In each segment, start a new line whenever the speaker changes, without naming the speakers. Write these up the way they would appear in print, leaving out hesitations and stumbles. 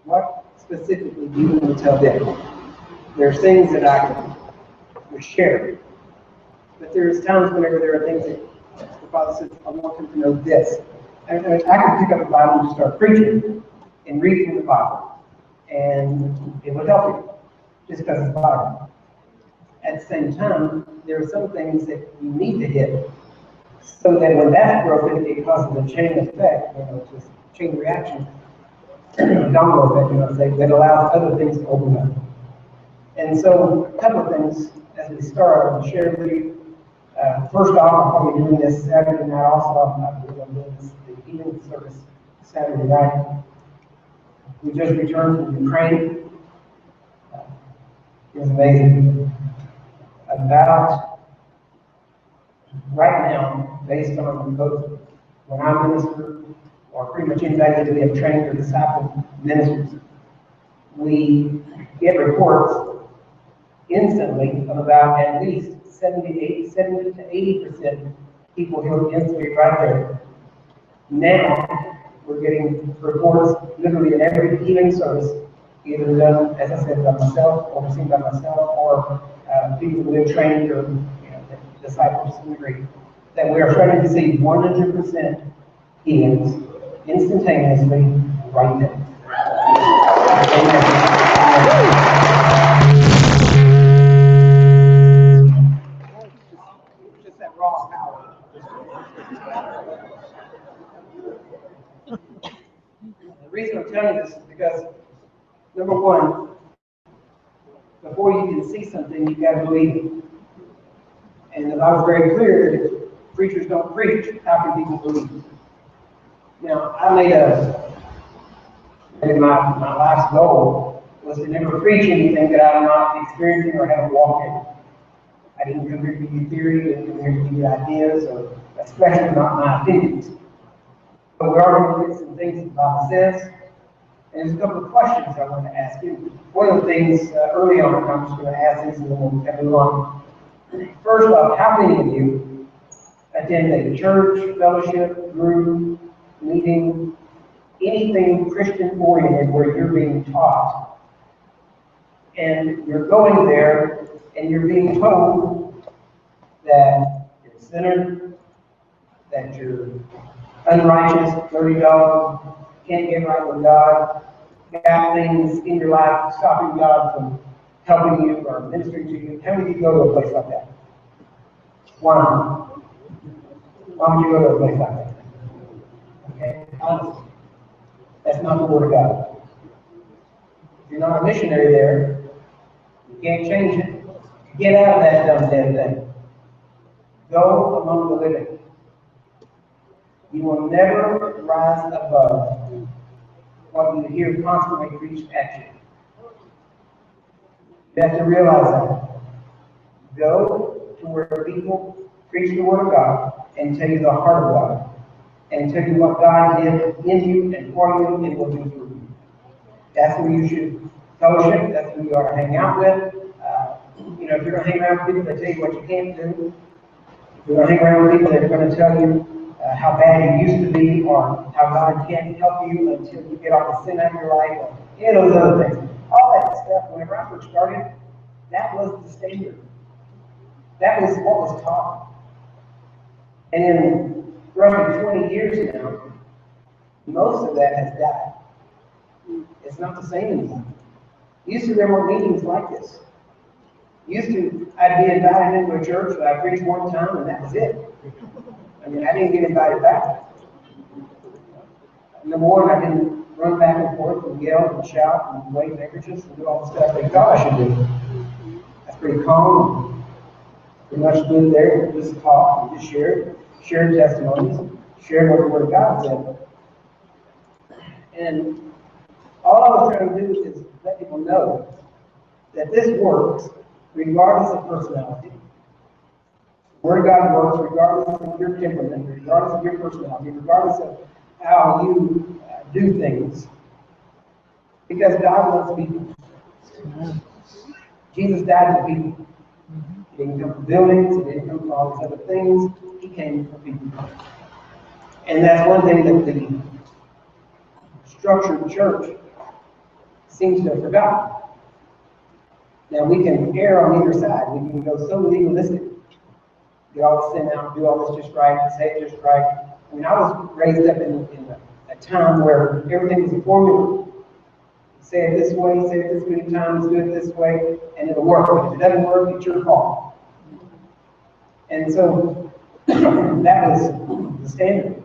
What specifically do you want to tell them? There's things that I can share, but there's times whenever there are things that the Father says, I want them to know this. And I can pick up a Bible and just start preaching and read from the Bible, and it will help you just because it's Bible. At the same time, there are some things that you need to hit so that when that's broken, it causes a chain effect, just chain reaction, domino effect, that allows other things to open up. And so, a couple of things as we start, I'll share with you. First off, I'm probably doing this Saturday night also. I'm doing the evening service Saturday night. We just returned from Ukraine. It was amazing. About right now, based on both when I minister or pretty much anybody that we have trained or discipled ministers, we get reports instantly of about at least 70 to 80% people healed instantly right there. Now, we're getting reports literally in every healing service, either done, as I said, by myself, overseen by myself, or people who have trained or disciples to degree, that we are starting to see 100% healings instantaneously right there. Just that raw power. The reason I'm telling you this is because, number one, before you can see something, you've got to believe it. And the Bible's very clear that if preachers don't preach, how can people believe? Now, my life's goal was to never preach anything that I'm not experiencing or have walked in. I didn't come here to give you theory, I didn't come here to give you ideas, or especially not my opinions. But we are going to look at some things that the Bible says, and there's a couple of questions I want to ask you. One of the things early on, I'm just going to ask these and then we'll move on. First off, how many of you attend a church, fellowship, group, meeting, anything Christian-oriented where you're being taught, and you're going there and you're being told that you're a sinner, that you're unrighteous, dirty dog, can't get right with God, got things in your life stopping God from helping you or ministering to you? How many of you go to a place like that? Why? Why would you go to a place like that? Okay, honestly, that's not the Word of God. If you're not a missionary there, you can't change it. Get out of that dumb dead thing. Go among the living. You will never rise above what you hear constantly preached at you. You have to realize that. Go to where people preach the Word of God and tell you the heart of God, and tell you what God did in you and for you and will do through you. That's where you should fellowship. That's who you ought to hang out with. If you're going to hang around with people that tell you what you can't do, if you're going to hang around with people that are going to tell you how bad you used to be, or how God can't help you until you get off the sin out of your life, or any of those other things. All that stuff, whenever I first started, that was the standard. That was what was taught. And in roughly 20 years now, most of that has died. It's not the same anymore. Used to there were meetings like this. Used to, I'd be invited into a church that I preached one time and that was it. I didn't get invited back. Number one, I didn't run back and forth and yell and shout and wave handkerchiefs and do all the stuff they thought I should do. That's pretty calm. Pretty much stood there and just talked and just shared testimonies, shared what the Word of God said. And all I was trying to do is let people know that this works regardless of personality. The Word of God works regardless of your temperament, regardless of your personality, regardless of how you do things. Because God loves people. Jesus died for people. He didn't come for buildings, he didn't come for all these other things. He came for people. And that's one thing that the structured church seems to have forgotten. Now we can err on either side. We can go so legalistic, get all the sin out, do all this just right, say it just right. I mean, I was raised up in a time where everything was a formula. Say it this way, say it this many times, do it this way, and it'll work. If it doesn't work, it's your fault. And so that was the standard.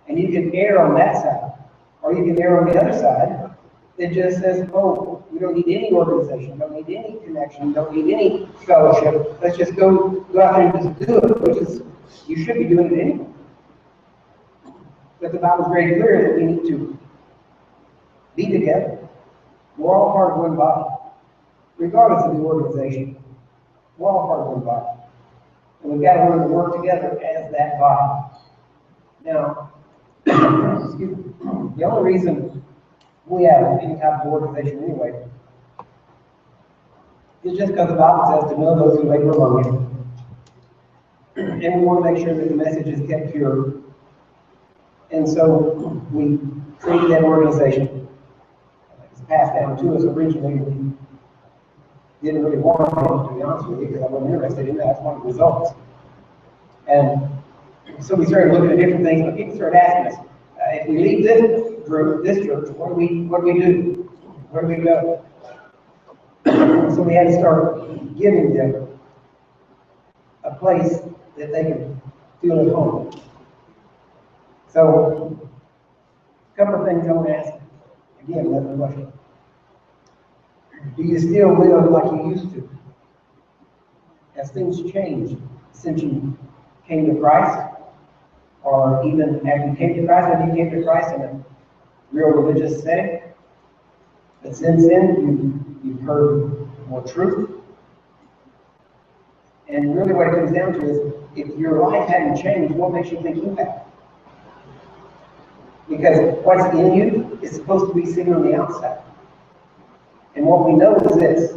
And you can err on that side, or you can err on the other side that just says, oh, we don't need any organization, don't need any connection, don't need any fellowship. Let's just go out there and just do it, which is, you should be doing it anyway. But the Bible is very clear that we need to be together. We're all part of one body, regardless of the organization. We're all part of one body. And we've got to learn to work together as that body. Now, excuse me, the only reason we have any type of organization anyway is just because the Bible says to know those who labor among you. And we want to make sure that the message is kept pure. And so we created that organization. It's passed down to us originally. We didn't really want it, to be honest with you, because I wasn't interested in that. That's one of the results. And so we started looking at different things, but people started asking us, if we leave this group, this church, what do we do? Where do we go? So we had to start giving them a place that they can feel at home. So, a couple of things I want to ask. Again, another question. Do you still live like you used to? Has things changed since you came to Christ? Or even after you came to Christ, when you came to Christ in a real religious setting? But since then, you've heard more truth. And really what it comes down to is, if your life hadn't changed, what makes you think you have? Because what's in you is supposed to be seen on the outside. And what we know is this.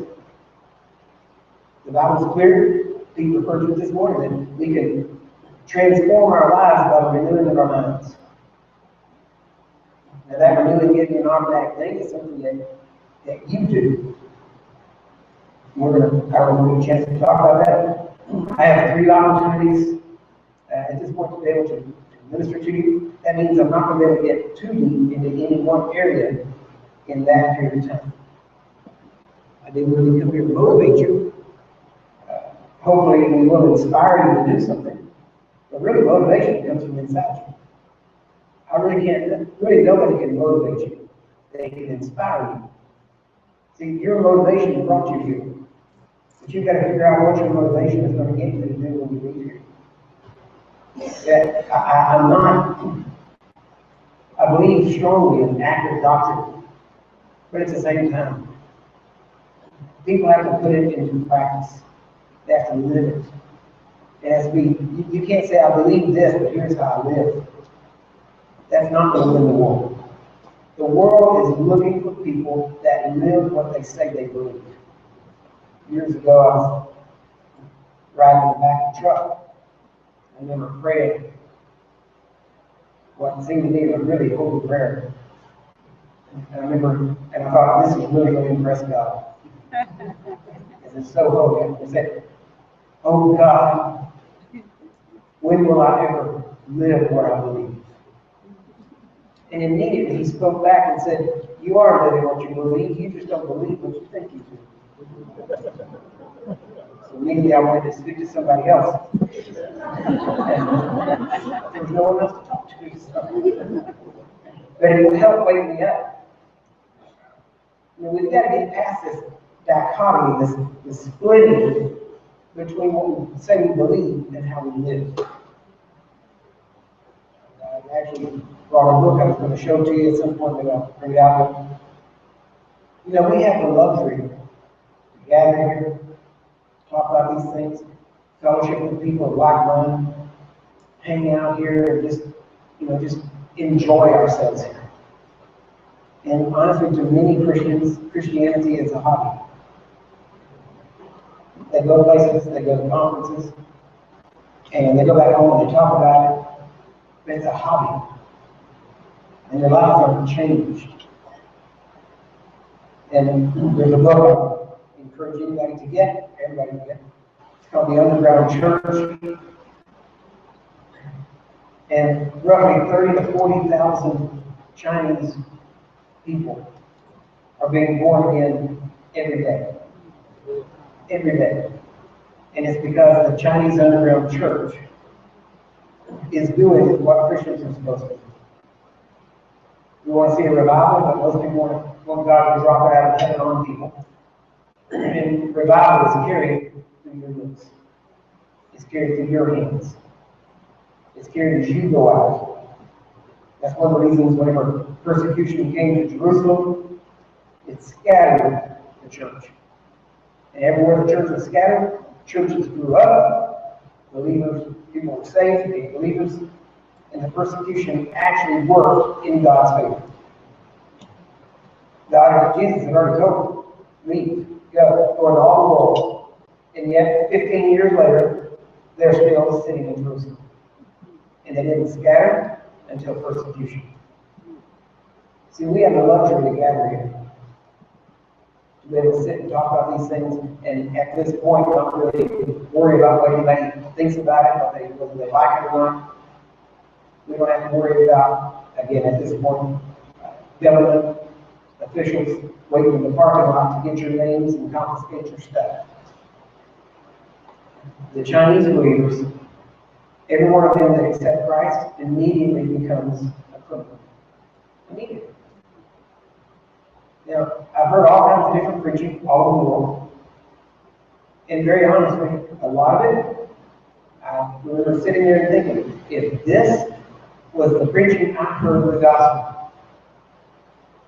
The Bible is clear. Pete referred to it this morning, that we can transform our lives by the renewing of our minds. Now that renewing isn't an automatic thing, it's something that you do. I don't know if we get a chance to talk about that. I have 3 opportunities at this point to be able to minister to you. That means I'm not going to be able to get too deep into any one area in that period of time. I didn't really come here to motivate you. Hopefully we will inspire you to do something. But really motivation comes from inside you. Really nobody can motivate you. They can inspire you. See, your motivation brought you here. But you've got to figure out what your motivation is going to get you to do when you leave here. I believe strongly in accurate doctrine, but at the same time, people have to put it into practice. They have to live it. It has to be, you can't say, I believe this, but here's how I live. That's not going to win the world. The world is looking for people that live what they say they believe. Years ago, I was riding in the back of the truck. I remember praying what seemed to me a really holy prayer. And I thought, this is really going to impress God. Because it's so holy. I said, oh God, when will I ever live what I believe? And immediately he spoke back and said, you are living what you believe, you just don't believe what you think you do. So immediately I wanted to speak to somebody else. There was no one else to talk to. So. But it will help wake me up. We've got to get past this dichotomy, this splitting between what we say we believe and how we live. I actually brought a book I was going to show to you at some point, maybe I'll bring it out. But, we have the luxury to gather here, talk about these things, fellowship with people of like mind, hang out here, and just enjoy ourselves here. And honestly, to many Christians, Christianity is a hobby. They go to places, they go to conferences, and they go back home and they talk about it, but it's a hobby. And their lives aren't changed. And there's a book I encourage anybody to get, everybody to get. It's called The Underground Church. And roughly 30 to 40,000 Chinese people are being born again every day. Every day. And it's because the Chinese underground church is doing what Christians are supposed to do. We want to see a revival, but most people want God to drop it out of heaven on people. And revival is carried through your lips. It's carried through your hands. It's carried as you go out. That's one of the reasons whenever persecution came to Jerusalem, it scattered the church. And everywhere the church was scattered, churches grew up, believers, people were saved, became believers, and the persecution actually worked in God's favor. Jesus had already told them, leave, go into all the world. And yet, 15 years later, they're still sitting in Jerusalem. And they didn't scatter until persecution. See, we have the luxury to gather here. To be able to sit and talk about these things, and at this point, not really worry about what anybody thinks about it, whether they like it or not. We don't have to worry about, again, at this point, government officials waiting in the parking lot to get your names and confiscate your stuff. The Chinese believers, every one of them that accept Christ immediately becomes a criminal. Immediately. Now, I've heard all kinds of different preaching all over the world. And very honestly, a lot of it, I remember sitting there and thinking, if this was the preaching I heard of the gospel,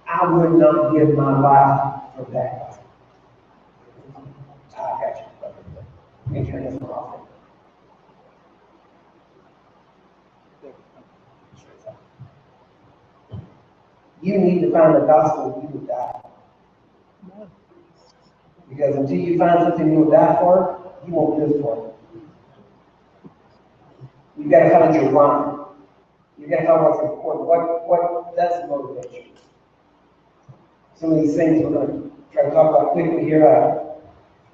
I would not give my life for that gospel. I got you. Let me turn this one off. You need to find the gospel you would die. Because until you find something you will die for, you won't live for it. You've got to find your why. You've got to find what's important. What does motivate you? Some of these things we're going to try to talk about quickly here.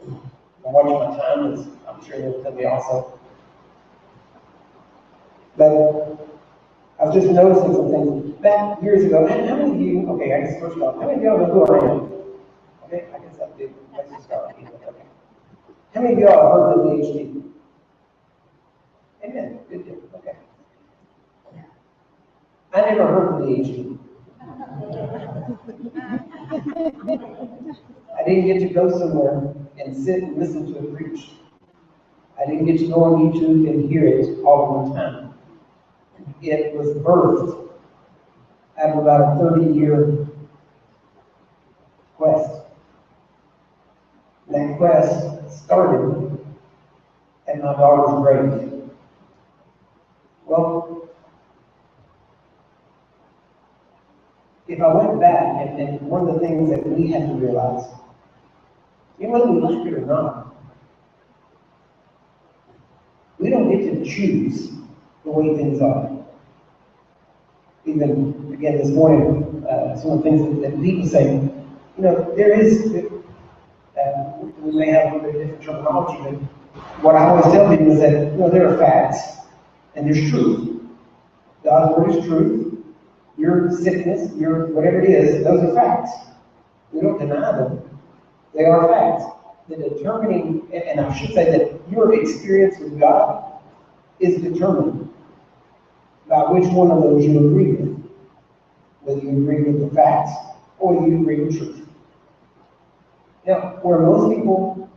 I'm watching my time, as I'm sure you'll tell me also. But I was just noticing some things. Back years ago, how many of you, okay, I guess first off, how many of y'all know who I am? Okay, I guess that's big. Let's just start with you. Okay. How many of y'all have heard of the PhD? Amen. Good deal. Okay. I never heard of the PhD. I didn't get to go somewhere and sit and listen to it preached. I didn't get to go on YouTube and hear it all of the time. It was birthed out of about a 30-year quest. That quest started at my daughter's grave. Well, if I went back, and one of the things that we have to realize, whether we like it or not, we don't get to choose the way things are. Even, again, this morning, some of the things that Pete was saying, there is, we may have a little bit different terminology, but what I always tell people is that, there are facts, and there's truth. God's word is truth. Your sickness, your whatever it is, those are facts. We don't deny them. They are facts. The determining, and I should say that your experience with God is determined by which one of those you agree with. Whether you agree with the facts or you agree with truth. Now, where most people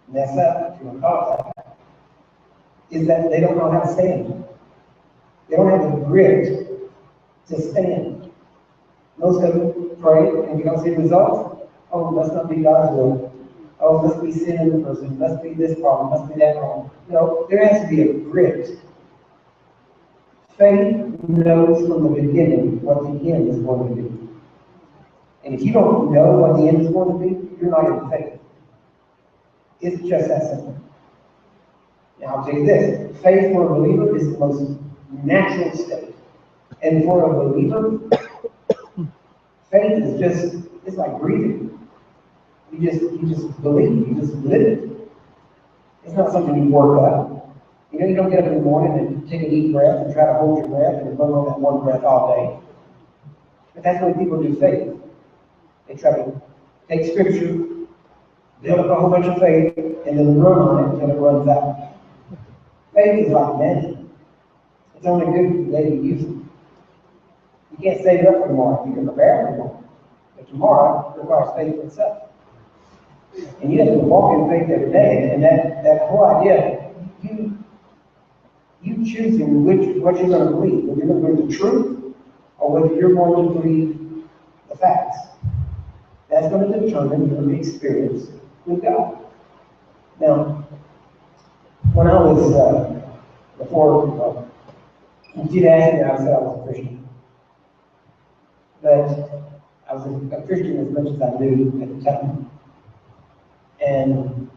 mess up, if you want to call it that, is that they don't know how to stand. They don't have the grit to stand. Most of them pray and you don't see results. Oh, it must not be God's will. Oh, it must be sin in the person. It must be this problem. It must be that problem. No, there has to be a grit. Faith knows from the beginning what the end is going to be. And if you don't know what the end is going to be, you're not in faith. It's just that simple. Now, I'll tell you this. Faith for a believer is the most natural state. And for a believer, faith is just it's like breathing. You just believe, you just live it. It's not something you work up. You know, you don't get up in the morning and take a deep breath and try to hold your breath and run on that one breath all day. But that's when people do faith. They try to take scripture, build up a whole bunch of faith, and then run on it until it runs out. Faith is like money. It's only good for the day you use it. You can't save it up for tomorrow. You can prepare for tomorrow. But tomorrow requires faith for itself. And you have to walk in faith every day. And that whole idea, you choosing what you're going to believe. Whether you're going to believe the truth or whether you're going to believe the facts. That's going to determine your experience with God. Now, when I was, before, if you'd asked me, I said I was a Christian. But I was a Christian as much as I knew at the time. And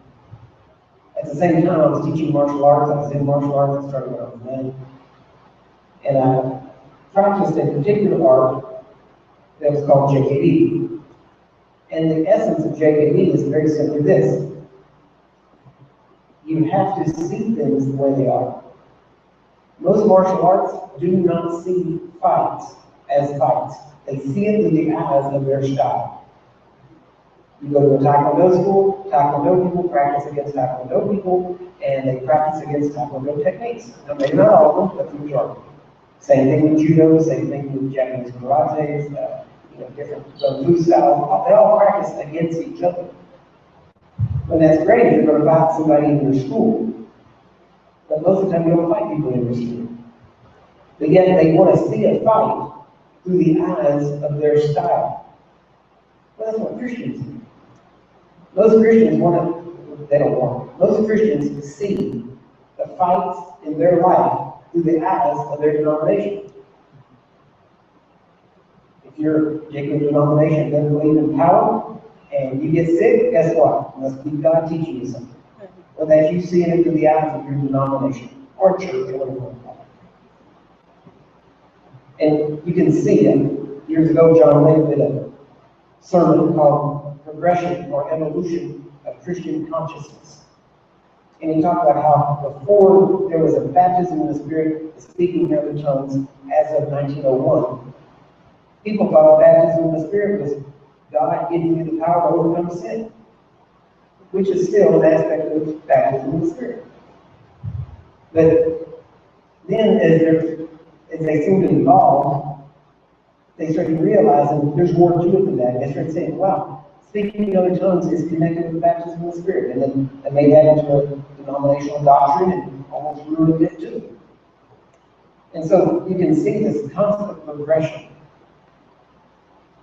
at the same time, I was teaching martial arts. I was in martial arts. I started when I was 9. And I practiced a particular art that was called JKD. And the essence of JKD is very simply this. You have to see things the way they are. Most martial arts do not see fights as fights. They see it through the eyes of their style. You go to a Taekwondo school, Taekwondo people practice against Taekwondo people, and they practice against Taekwondo techniques. Now, maybe not all of them, but the majority. Same thing with Judo, same thing with Japanese karate, different Wu styles. They all practice against each other. When that's great, you're going to fight somebody in your school. But most of the time, you don't fight people in your school. But yet, they want to see a fight through the eyes of their style. Well, that's what Christians do. Most Christians most Christians see the fights in their life through the eyes of their denomination. If your particular denomination doesn't believe in power, and you get sick, guess what? It must be God teaching you something. Or that you see it through the eyes of your denomination, or church, or whatever you want to call it. And you can see it. Years ago, John Lake did a sermon called Progression or Evolution of Christian Consciousness. And he talked about how before there was a baptism in the Spirit, speaking in other tongues, as of 1901, people thought baptism in the Spirit was God giving you the power to overcome sin, which is still an aspect of baptism in the Spirit. But then, as they seem to evolve, they started realizing there's more to it than that. And they started saying, wow, speaking in other tongues is connected with baptism in the Spirit. And then they made that into a denominational doctrine and almost ruined it too. And so you can see this constant progression.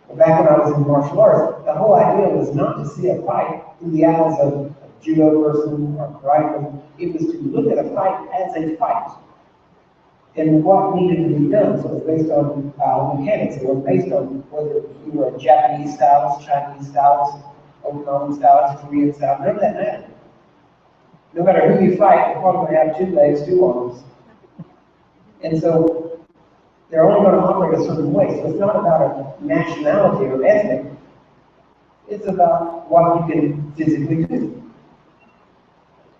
But back when I was in martial arts, the whole idea was not to see a fight through the eyes of a judo person or karate person. It was to look at a fight as a fight and what needed to be done. So it was based on mechanics. It was based on whether you were a Japanese stylist, Chinese stylist, Okinawan stylist, Korean stylist. None of that mattered. No matter who you fight, you're probably going to have 2 legs, 2 arms. And so they're only going to operate a certain way. So it's not about a nationality or ethnic. It's about what you can physically do.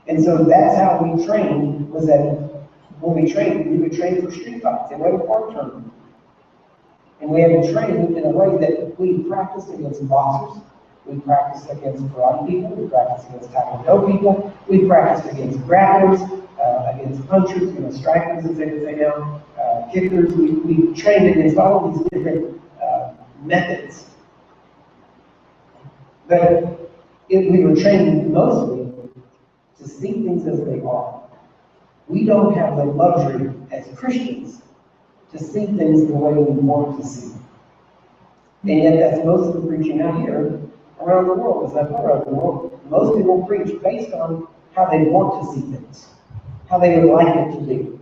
And so that's how we trained, was that when we trained, we would train for street fights and we had a park tournament. And we had to train in a way that we practiced against boxers, we practiced against karate people, we practiced against taekwondo people, we practiced against grapplers, against punchers, strikers as they would say now, kickers. We trained against all of these different methods. But we were trained mostly to see things as they are. We don't have the luxury as Christians to see things the way we want to see. And yet that's most of the preaching out here around the world. As I've heard around the world, most people preach based on how they want to see things, how they would like it to be.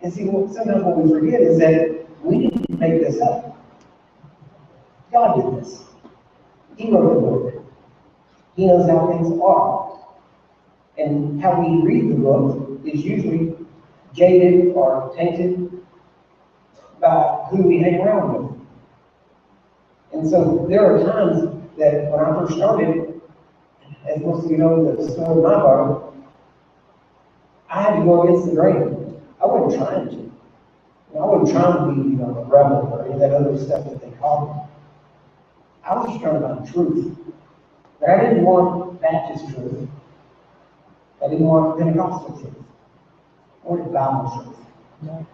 And see, sometimes what we forget is that we didn't make this up. God did this. He wrote the book. He knows how things are. And how we read the book is usually jaded or tainted by who we hang around with. And so there are times that when I first started, as most of you know the story of my daughter, I had to go against the grain. I wasn't trying to. I wasn't trying to be, a rebel or any of that other stuff that they call me. I was just trying to find truth. But I didn't want Baptist truth. I didn't want Pentecostal truth. I wanted Bible truth.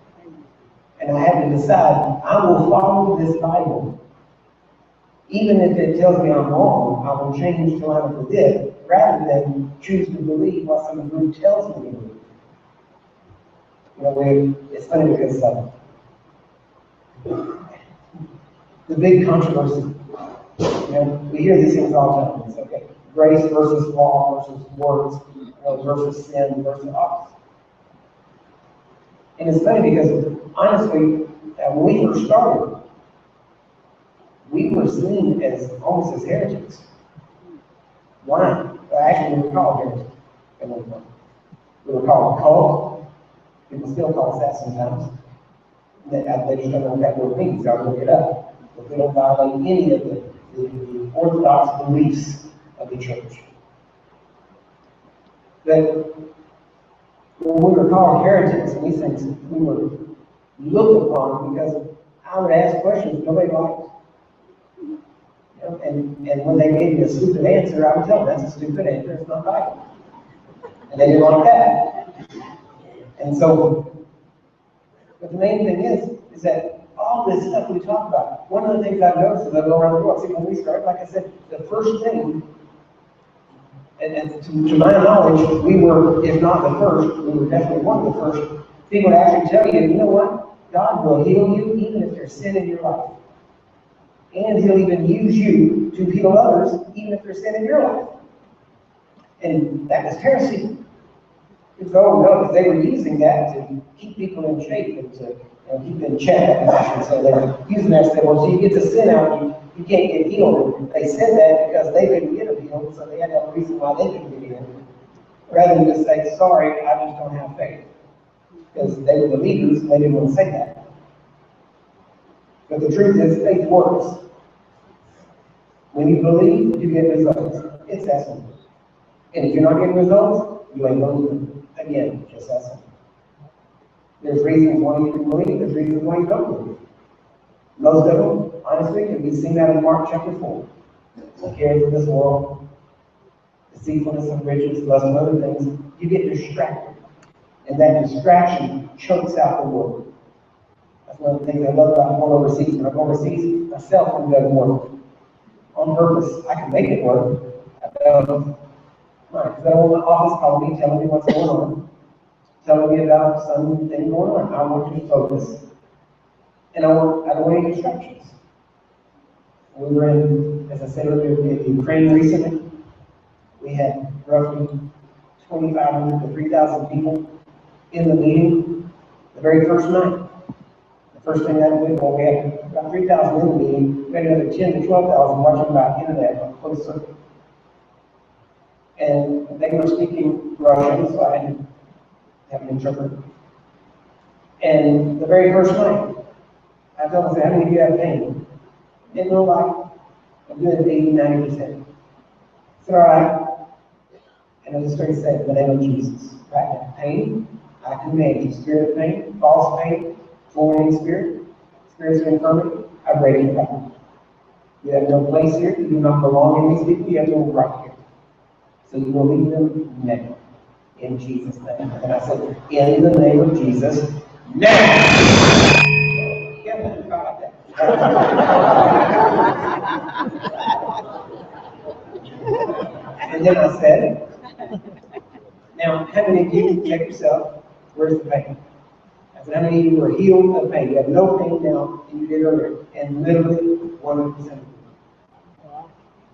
And I had to decide, I will follow this Bible. Even if it tells me I'm wrong, I will change to line up with it, rather than choose to believe what some group tells me to believe. It's funny because the big controversy, we hear these things all the time. It's okay, grace versus law versus works, versus sin versus us. And it's funny because, honestly, when we first started, we were seen as almost as heretics. Why? Well, actually, we were called heretics at one point. We were called cult. People still call us that sometimes. They just don't know what that word means, so I'll look it up. But we don't violate any of the orthodox beliefs of the church. But when we were called heretics and these things, we were looked upon because I would ask questions nobody liked. And when they gave me a stupid answer, I would tell them that's a stupid answer, it's not right. And they didn't like that. And so, but the main thing is that all this stuff we talk about, one of the things I've noticed as I go around the world, see, when we started, like I said, the first thing, and to my knowledge, we were, if not the first, we were definitely one of the first people to actually tell you, you know what? God will heal you even if there's sin in your life. And He'll even use you to heal others, even if there's sin in your life. And that was heresy. Because they were using that to keep people in shape and to keep in check. So they were using that to say, well, so you get the sin out, you can't get healed. And they said that because they couldn't get them healed, so they had to have a reason why they couldn't get healed. Rather than just say, sorry, I just don't have faith. Because they were the leaders and they didn't want to say that. But the truth is, faith works. When you believe, you get results. It's that simple. And if you're not getting results, you ain't believing. Again, just that simple. There's reasons why you can believe, there's reasons why you don't believe. Most of them, honestly, can be seen out in Mark chapter 4. The cares of this world, deceitfulness of riches, lust of other things, you get distracted. And that distraction chokes out the word. That's one of the things I love about going overseas. When I go overseas, myself and doesn't work. On purpose, I can make it work. Because I don't want my office calling me, telling me what's going on, telling me about something going on. I want to focus. And I don't want any distractions. We were in, as I said earlier, in Ukraine recently. We had roughly 2,500 to 3,000 people in the meeting the very first night. The first thing that we did, well, we had about 3,000 in the meeting, we had another 10 to 12,000 watching by internet on closed circuit. And they were speaking Russian, so I had to have an interpreter. And the very first night, I told them, how many of you have pain? Didn't know like a good 80, 90%. I said, all right. And I just started saying, in the name of Jesus, right now, pain, I command you, spirit of pain, false pain, tormenting spirit, spirits of infirmity, I break you down. You have no place here, you do not belong in these people, you have no right here. So you will leave them now, in Jesus' name. And I said, in the name of Jesus, now! And then I said, now, how many of you, check yourself, where's the pain? I said, how many of you were healed of pain? You have no pain now than you did earlier. And literally 100% of you.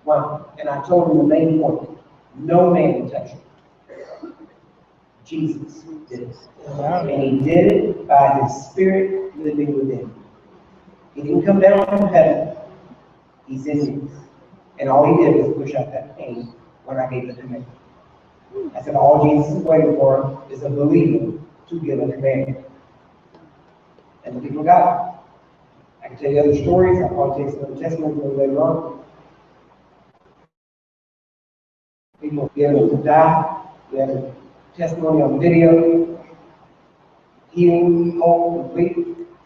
Wow. And I told him the main point. No man touched it. Jesus did it. And He did it by His Spirit living within Him. He didn't come down from heaven. He's in you. And all He did was push out that pain when I gave the command. I said, all Jesus is waiting for is a believer to give a command. And the people got it. I can tell you other stories. I'll probably take some other testimonies later on. People be able to die. We have a testimony on video. Healing, whole, complete.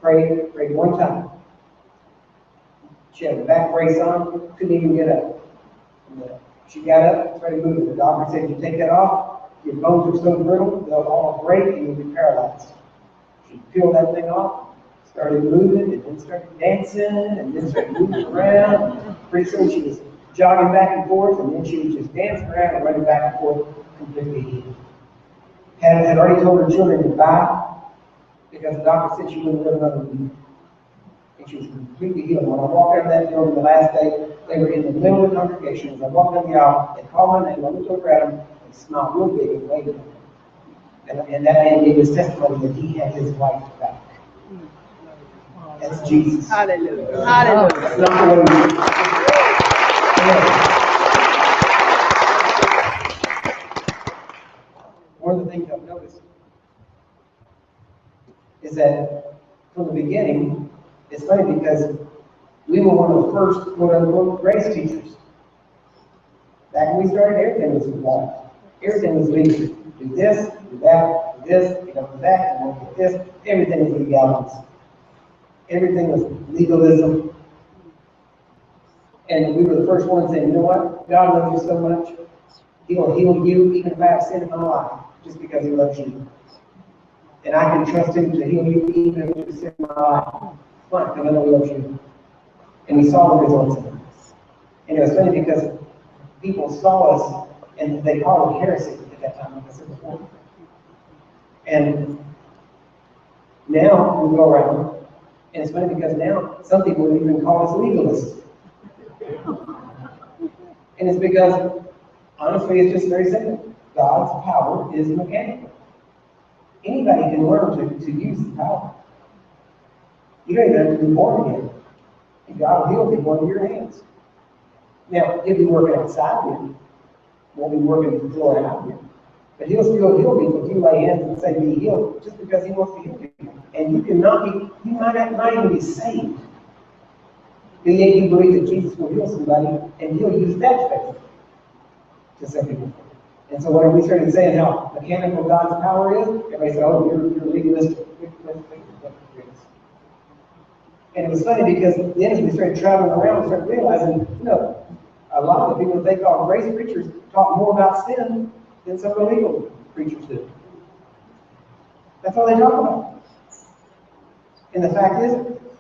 Prayed one time. She had a back brace on, couldn't even get up. She got up, started moving. The doctor said, "You take that off, your bones are so brittle, they'll all break and you'll be paralyzed." She peeled that thing off, started moving, and then started dancing, and then started moving around. Pretty soon she was jogging back and forth, and then she was just dancing around and running back and forth, completely healed. Had already told her children goodbye because the doctor said she wouldn't live another week. And she was completely healed. When I walked out of that building the last day, they were in the middle of the congregation. As I walked down the aisle, they called my name, I looked over at them, they smiled real big and waved at me. And that man gave his testimony that he had his wife back. That's Jesus.
Hallelujah. Hallelujah.
That's not the way we do. One of the things I've noticed is that from the beginning, it's funny because we were one of the first quote-unquote grace teachers. Back when we started, everything was involved. Everything was legal. Do this, do that, do this, you don't do that, you won't get this. Everything was legalities. Everything was legalism. And we were the first ones saying, you know what? God loves you so much. He will heal you even if I have sin in my life, just because he loves you. And I can trust him to heal you even if there's sin in my life. Why? Because I know he loves you. And we saw the results of it. And it was funny because people saw us and they called it heresy at that time, like I said before. And now we go around, and it's funny because now some people would even call us legalists. And it's because, honestly, it's just very simple. God's power is mechanical. Anybody can learn to use the power. You don't even have to be born again. And God will heal people in your hands. Now, he'll be working outside of you. Won't be working the floor out of you. But he'll still heal people if you lay hands and say, be healed, just because he wants to heal people. And you cannot be, you might not even be saved. But yet you believe that Jesus will heal somebody, and he'll use that faith to set people free. And so when we started saying how mechanical God's power is, everybody said, oh, you're legalistic. And it was funny because then as we started traveling around, we started realizing, you know, a lot of the people that they call grace preachers talk more about sin than some of the legal preachers do. That's all they talk about. And the fact is,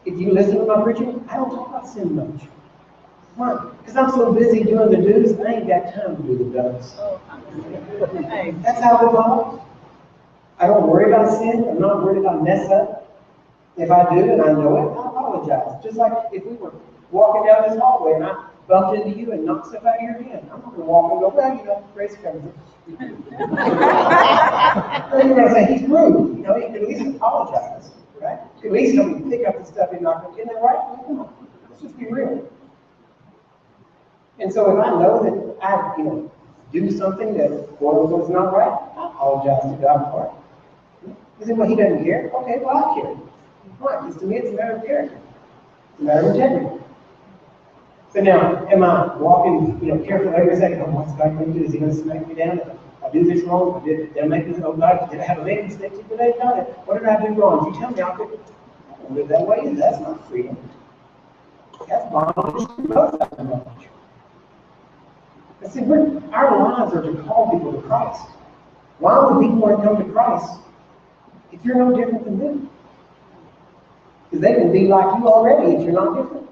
if you listen to my preaching, I don't talk about sin much. Why? Because I'm so busy doing the do's, I ain't got time to do the don'ts. That's how it goes. I don't worry about sin. I'm not worried about mess up. If I do and I know it, I apologize. Just like if we were walking down this hallway and I bumped into you and knocked stuff out of your hand, I'm not going to walk and go, well, you know, grace comes in. You're going to say, he's rude. You know, you can at least apologize, right? At least help me pick up the stuff and knock it. Isn't that right? Well, come on. Let's just be real. And so if I know that I, you know, do something that quote unquote is not right, I apologize to God for it. You say, well, he doesn't care. Okay, well, I care. Why? Because to me, it's a matter of character. It's a matter of integrity. So now, am I walking, you know, carefully every second? Oh, what's God going to do? Is he going to smack me down? If I do this wrong? Did I make this? Oh, God, did I have a big mistake today? God, what did I do wrong? If you tell me, I'll fix it. I don't live that way. That's not freedom. That's bondage. That's bondage. And see, our lives are to call people to Christ. Why would people want to come to Christ if you're no different than them? Because they can be like you already if you're not different.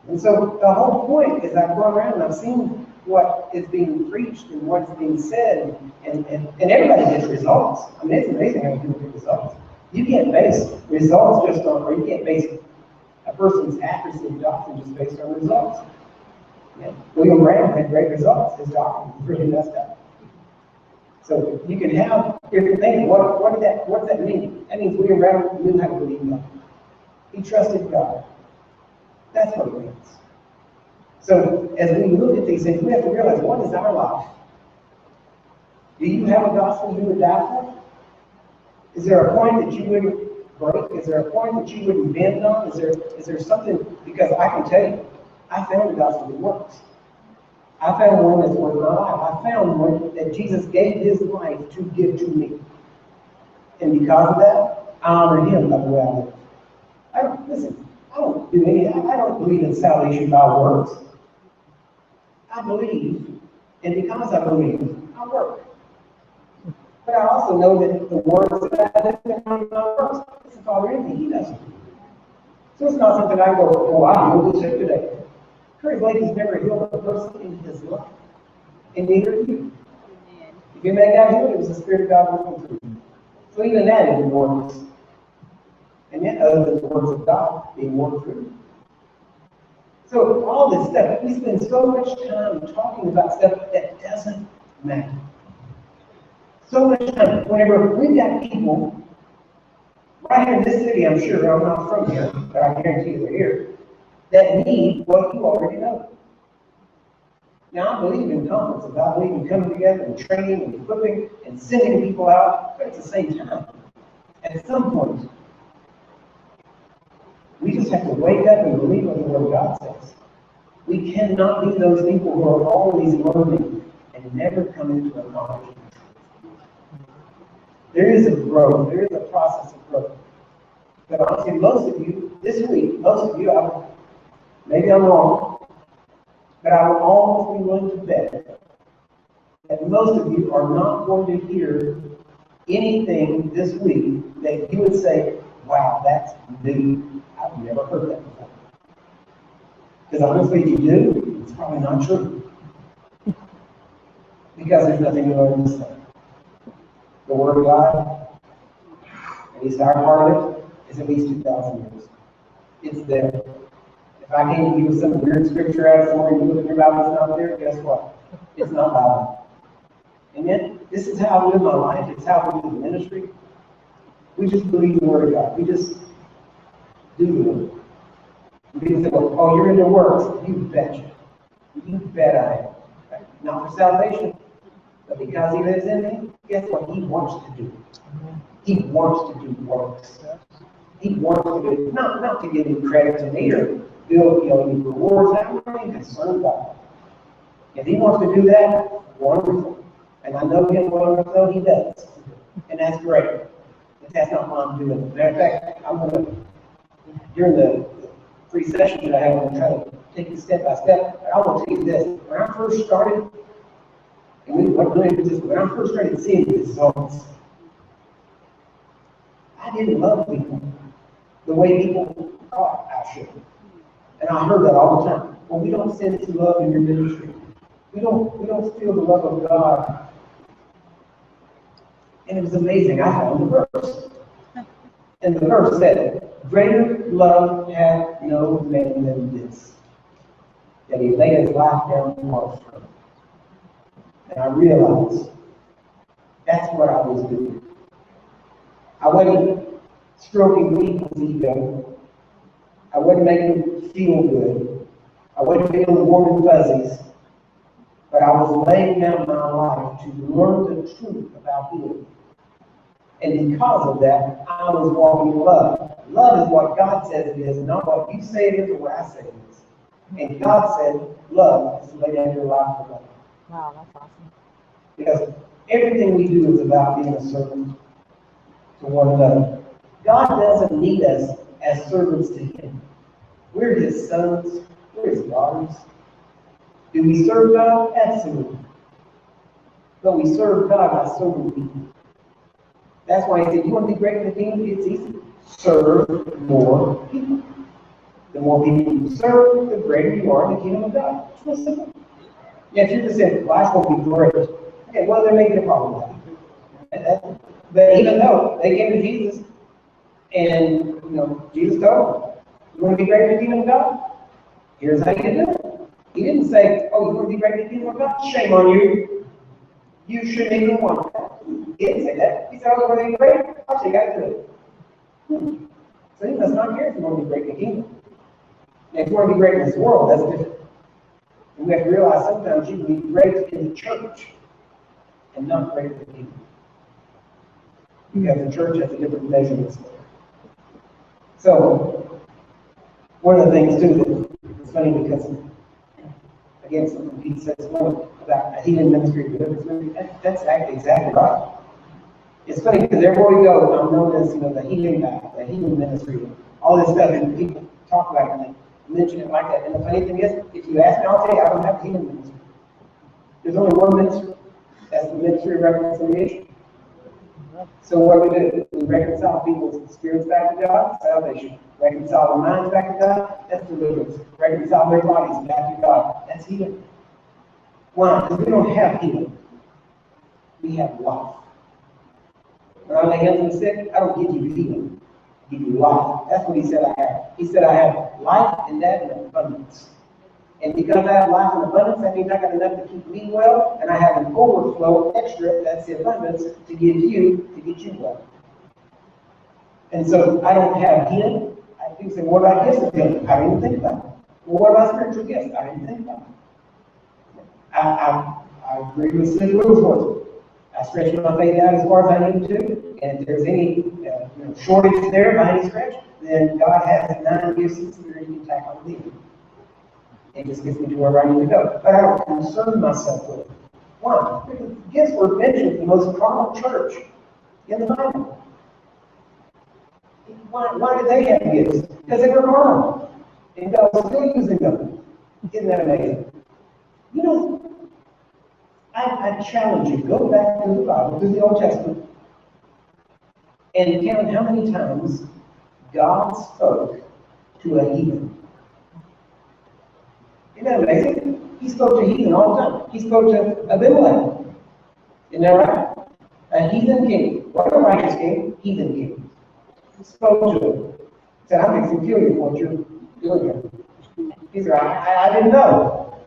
And so the whole point is I've gone around and I've seen what is being preached and what's being said, and everybody gets results. I mean, it's amazing how people get results. You can't base results just on, or you can't base a person's accuracy of doctrine just based on results. Yeah. William Graham had great results. His doctrine was really messed up. So you can have different things. What does that mean? That means William Graham knew how to believe God. He trusted God. That's what it means. So as we look at these things, we have to realize, what is our life? Do you have a gospel you would die for? Is there a point that you would break? Is there a point that you wouldn't bend on? Is there something? Because I can tell you, I found a gospel that works. I found one that's worth my life. I found one that Jesus gave his life to give to me. And because of that, I honor him by the way I live. I don't do any, I don't believe in salvation by works. I believe, and because I believe, I work. But I also know that the words that I live in my works, it's the Father in me, he doesn't. So it's not something I go, oh, I healed the sick today. Curry Blake has never healed a person in his life. And neither do you. If you made that healed, it was the Spirit of God working through you. So even that is works. And yet other than the words of God being worked through. So all this stuff, we spend so much time talking about stuff that doesn't matter. So much time. Whenever we've got people right here in this city, I'm sure, I'm not from here, but I guarantee you they're here, that need what you already know. Now, I believe in conferences. I believe in coming together and training and equipping and sending people out, but at the same time, at some point, we just have to wake up and believe what the Word of God says. We cannot be those people who are always learning and never come into a knowledge. There is a growth. There is a process of growth. But honestly, most of you, this week, maybe I'm wrong, but I will almost be willing to bet that most of you are not going to hear anything this week that you would say, wow, that's new. I've never heard that before. Because honestly, if you do, it's probably not true. Because there's nothing new under the sun. The Word of God, at least our part of it, is at least 2,000 years. It's there. If I came to you with some weird scripture out somewhere and you look at your Bible, it's not there, guess what? It's not Bible. And yet, this is how I live my life. It's how we do the ministry. We just believe the Word of God. We just do it. And people say, well, oh, you're into works. You betcha. You bet I am. Not for salvation, but because he lives in me, guess what? He wants to do. He wants to do works. He wants to do, not to give you credit to me or build, any rewards. I'm not even concerned about it. If he wants to do that, wonderful. And I know him well enough, so he does. And that's great. But that's not what I'm doing. Matter of fact, I'm going to, during the free session that I have, I'm going to try to take it step by step. But I will tell you this. When I first started, and when I first started seeing the results, I didn't love people the way people thought I should. And I heard that all the time. Well, we don't sense love in your ministry. We don't feel the love of God. And it was amazing. I found the verse. And the verse said, greater love hath no man than this, that he laid his life down for us. And I realized that's what I was doing. I wasn't stroking people's ego. I wasn't making them feel good. I wasn't feeling warm and fuzzies. But I was laying down my life to learn the truth about Him. And because of that, I was walking in love. Love is what God says it is, not what you say it is or what I say it is. And God said, love is to lay down your life for love.
Wow, that's awesome.
Because everything we do is about being a servant to one another. God doesn't need us as servants to Him. We're His sons. We're His daughters. Do we serve God? Absolutely. But we serve God by serving people. That's why He said, you want to be great in the kingdom? It's easy. Serve more people. The more people you serve, the greater you are in the kingdom of God. It's real simple. Yeah, if you're just saying, well, I won't be great. Okay, well, there may be a problem with that. But even though they came to Jesus, and Jesus told them, you want to be great in the kingdom of God? Here's how you can do it. He didn't say, oh, you want to be great in the kingdom of God? Shame on you. You shouldn't even want that. He didn't say that. He said, oh, you want to be great? I'll show you how to do it. So he must not care if you want to be great in the kingdom. And if you want to be great in this world, that's different. And we have to realize sometimes you can be great in the church and not great in the kingdom. Because the church has a different measurement scale. So, one of the things too that it's funny because, again, something Pete says about a healing ministry, that's exactly right. It's funny because everywhere we go, I'm known as, the healing guy, the healing ministry, all this stuff, and people talk about it and they mention it like that. And the funny thing is, if you ask me, I'll tell you, I don't have a healing ministry. There's only one ministry. That's the ministry of reconciliation. So what do? We reconcile people's spirits back to God, salvation. Reconcile their minds back to God, that's deliverance. Reconcile their bodies back to God, that's healing. Why? Because we don't have healing. We have life. When I lay hands on the sick, I don't give you healing. I give you life. That's what he said I have. He said I have life and that in abundance. And because I have life in abundance, that means I got enough to keep me well, and I have an overflow extra, that's the abundance, to give you, to get you well. And so I don't have healing. People say, what about gifts of healing? I didn't think about it. Well, what about spiritual gifts? I didn't think about it. I agree with Sid Wigglesworth. I stretch my faith out as far as I need to, and if there's any shortage there by any stretch, then God has 9 gifts of the Spirit He can tack on me. It just gets me to where I need to go. But I don't concern myself with it. Why? Because gifts were mentioned in the most carnal church in the Bible. Why did they have gifts? Because they were carnal. And God was still using them. Isn't that amazing? I challenge you, go back to the Bible, to the Old Testament, and count how many times God spoke to a heathen. Isn't that amazing? He spoke to heathen all the time. He spoke to Abimelech. Isn't that right? A heathen king. What a righteous king? Heathen king. He spoke to him. Said, I'm fixing to kill you for what you're doing here. He said, I didn't know.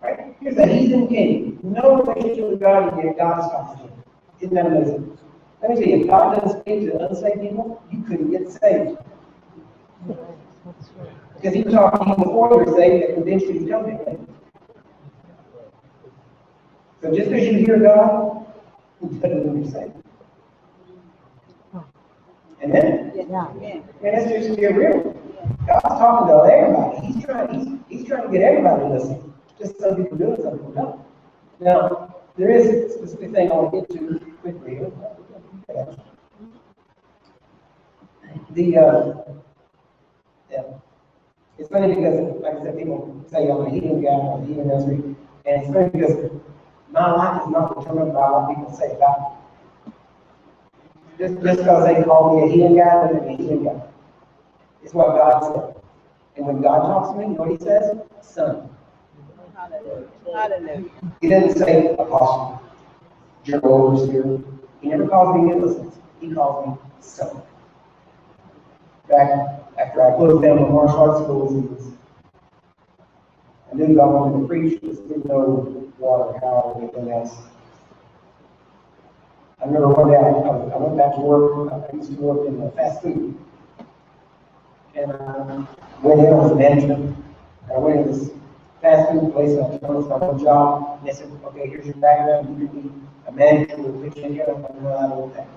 Right? Here's a heathen king. No relationship with God, and yet God is talking to him. Isn't that amazing? Let me tell you, if God doesn't speak to unsaved people, you couldn't get saved. Because he was talking to you before you were saved that convinced you to come to him. So just because you hear God, it doesn't mean you're saved. Amen? Yeah. Let's just get real. God's talking to everybody. He's trying to get everybody to listen. Just some people do it, some people don't. Now, there is a specific thing I want to get to quickly here. It's funny because, like I said, people say I'm a healing guy, I'm a healing ministry, and it's funny because my life is not determined by what people say about me. Just because they call me a healing guy, doesn't mean a healing guy. It's what God said. And when God talks to me, you know what he says? Son. Hallelujah. He doesn't say apostle, general overseer. He never calls me innocent. He calls me son. Back after I closed down the martial arts schools, I knew God wanted to preach, just didn't know what or how or anything else. I remember one day I went back to work. I used to work in fast food. And I went in on management. I went in this fast food place and I told them my job. And they said, okay, here's your background. You can be a manager with pitch in here. I'm like, no, I don't want that.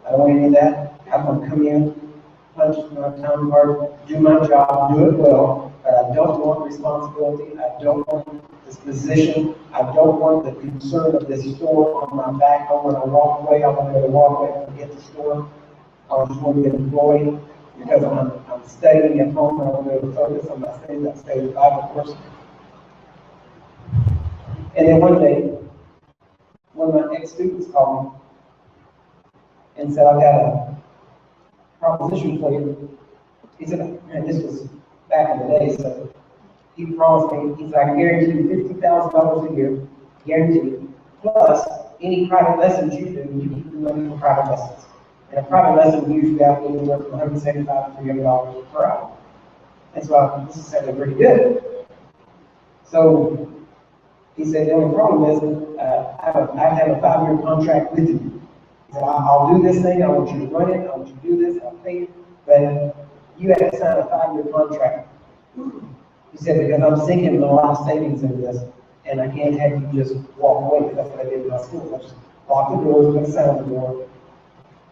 I don't want any of that. I'm going to come in, punch my time card, do my job, do it well. But I don't want responsibility. I don't want this position. I don't want the concern of this store on my back. I want to walk away. I want to walk away and get the store. I just want to be an employee because I'm studying at home and I want to focus on my studies. I study the Bible course. And then one day, one of my ex-students called me and said, I've got a proposition for you. He said, man, this was back in the day, so he promised me, he's like, I guarantee you $50,000 a year, guaranteed, plus any private lessons you do, you keep the money for private lessons. And a private lesson usually got anywhere from $175 to $300 per hour. And so this is sounding pretty good. So he said, the only problem is I have a 5-year contract with you. He said, I'll do this thing, I want you to run it, I want you to do this, I'll pay you, but you have to sign a 5-year contract. He said, because I'm sinking a lot of savings into this, and I can't have you just walk away, because that's what I did in my school. I just locked the doors, put a sign on the door,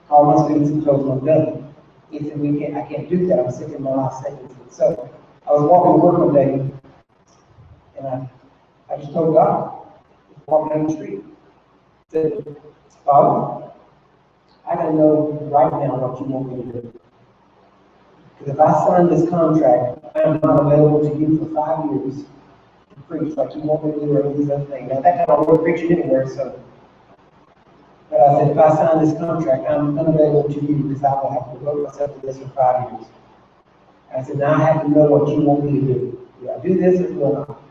call my students and close them done. He said, I can't do that. I'm sick in my last seconds. So I was walking to work one day, and I just told God, walking down the street, said, Father, I gotta know right now what you want me to do. Because if I sign this contract, I am not available to you for 5 years to preach like you want me to do or any of these other things. Now, at that time, I wasn't preaching anywhere, so. But I said, if I sign this contract, I'm unavailable to you because I will have to devote myself to this for 5 years. I said, now I have to know what you want me to do. Do I do this or do I not?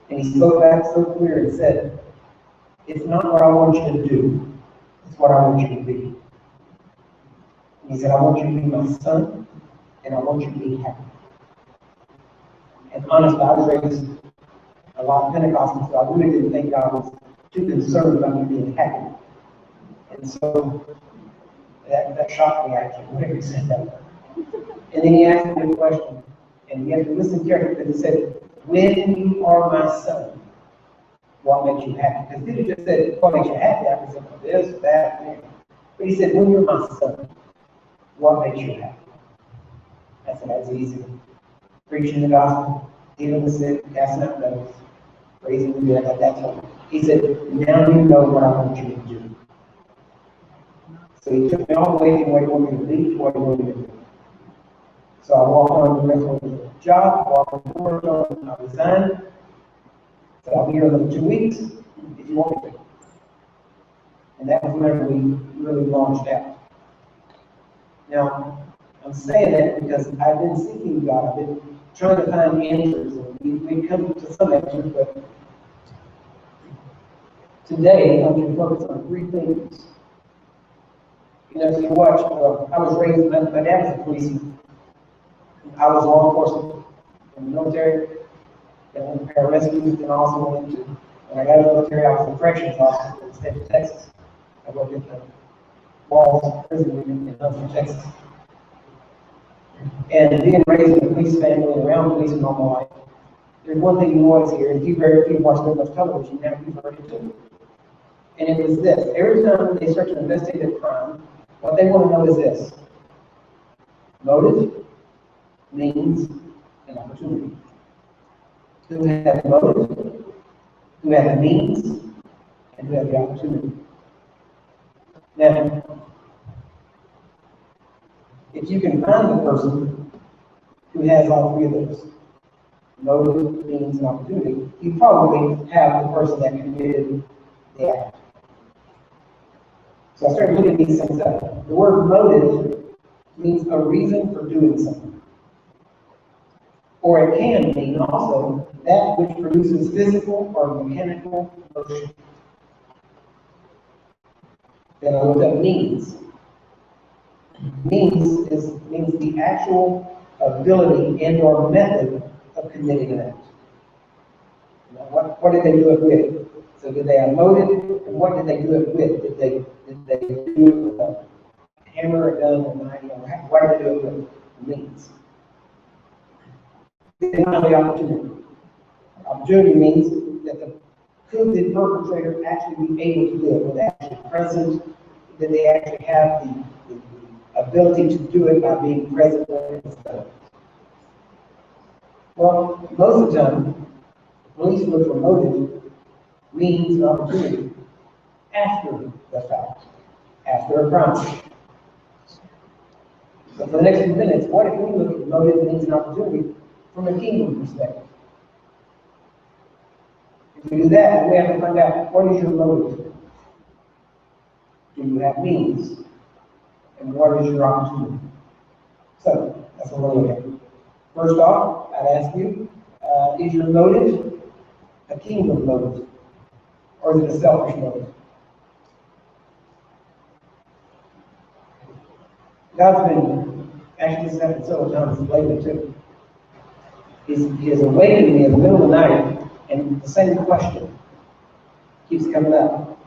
And he spoke back so clear and said, it's not what I want you to do, it's what I want you to be. And he said, I want you to be my son, and I want you to be happy. And honestly, I was raised a lot of Pentecostals, so I really didn't think God was too concerned about me being happy. And so that shocked me actually, whenever he said that. And then he asked me a question, and you have to listen carefully, because he said, when you are my son, what makes you happy? Because he just said, what makes you happy? I could say, this, that, that. But he said, when you're my son, what makes you happy? I said, that's easy. Preaching the gospel, healing the sick, casting out devils, raising the dead, at that time. He said, now you know what I want you to do. So he took me all the way from where he wanted me to be to what he wanted me to do. So I walked on the rest of the job, walked on the work on, I resigned. So I'll be here another 2 weeks if you want me to. And that was whenever we really launched out. Now, I'm saying that because I've been seeking God. I've been trying to find answers. And we've come to some answers, but today I'm going to focus on 3 things. You know, if you watch, I was raised, my dad was a policeman. I was law enforcement in the military, then went to pararescue, and also went into, when I got in the military, I was a corrections officer in the state of Texas. I worked at the Walls Prison in Huntsville, Texas. And being raised in a police family and around policemen all my life, there's one thing you always hear, and if you watch that much television, now you've heard it too. And it was this: every time they start to investigate a crime, what they want to know is this: motive, means, and opportunity. Who has motive, who has the means, and who has the opportunity. Now, if you can find the person who has all 3 of those, motive, means, and opportunity, you probably have the person that committed the act. So I started looking at these things up. The word motive means a reason for doing something. Or it can mean also that which produces physical or mechanical motion. Then I looked up means. Means means the actual ability and or method of committing an act. Now, what did they do it with? So did they have motive, and what did they do it with? Did they do it with a hammer, a gun, a knife? What did they do it with? Means. Then finally, opportunity. Opportunity means that could the perpetrator actually be able to do it? Were they actually present? Did they actually have the ability to do it by being present when it's done? Well, most of the time, police look for motive, means, and opportunity after the fact, after a crime. So for the next few minutes, what if we look at motive, means, and opportunity from a kingdom perspective? If we do that, we have to find out, what is your motive? Do you have means? And what is your opportunity? So, that's what we're looking at. First off, I'd ask you, is your motive a kingdom motive? Or is it a selfish motive? God's been, actually this has happened several times lately too. He has awakened me in the middle of the night, and the same question keeps coming up.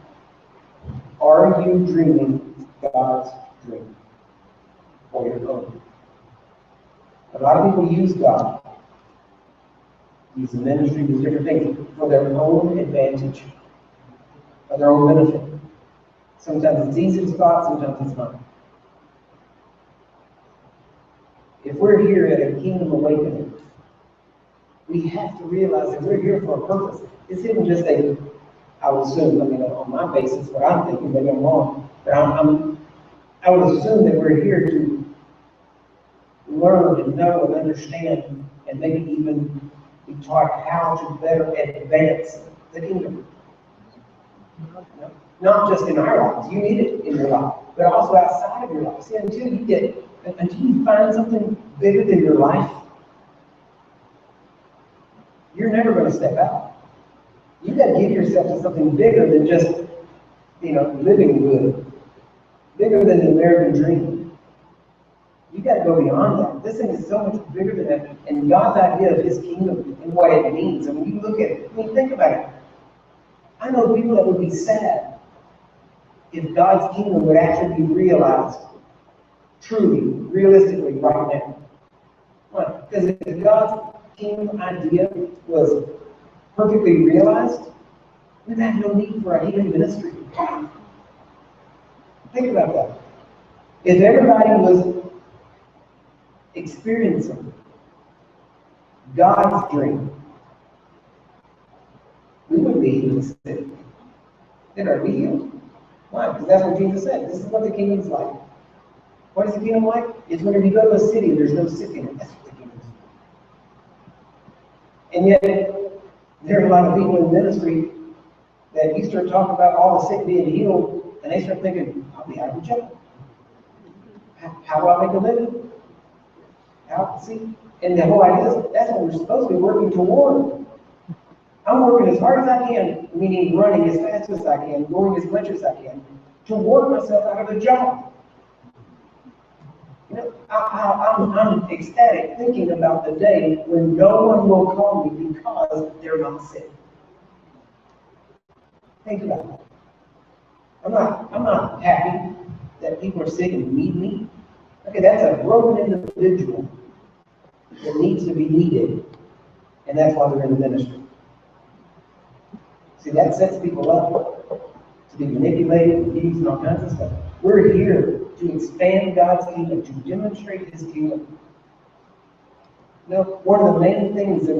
Are you dreaming God's dream for your own? A lot of people use God, use the ministry, use different things for their own advantage, for their own benefit. Sometimes it's easy to spot, sometimes it's not. if we're here at a Kingdom Awakening, we have to realize that we're here for a purpose. This isn't just I would assume, I mean, on my basis, what I'm thinking, maybe I'm wrong, but I would assume that we're here to learn and know and understand and maybe even be taught how to better advance the kingdom. Not just in our lives, you need it in your life, but also outside of your life. See, until you find something bigger than your life, you're never going to step out. You got to give yourself to something bigger than just, living good, bigger than the American dream. You got to go beyond that. This thing is so much bigger than that. And God's idea of His kingdom and what it means. And when you look at it, think about it. I know people that would be sad if God's kingdom would actually be realized truly, realistically, right now. Why? Because if God's kingdom idea was perfectly realized, we'd have no need for a healing ministry. Think about that. If everybody was experiencing God's dream, we wouldn't be healed sick. Then are we healed? Why? Because that's what Jesus said. This is what the kingdom's like. What is the kingdom like? It's whenever you go to a city and there's no sick in it. That's what the kingdom's like. And yet, there are a lot of people in ministry that you start talking about all the sick being healed, and they start thinking, I'll be out of a job. How do I make a living? See? And the whole idea is that's what we're supposed to be working toward. I'm working as hard as I can, meaning running as fast as I can, going as much as I can, to work myself out of a job. I'm ecstatic thinking about the day when no one will call me because they're not sick. Think about that. I'm not happy that people are sick and need me. Okay, that's a broken individual that needs to be needed, and that's why they're in the ministry. See, that sets people up to be manipulated, used, and all kinds of stuff. We're here to expand God's kingdom, to demonstrate His kingdom. One of the main things that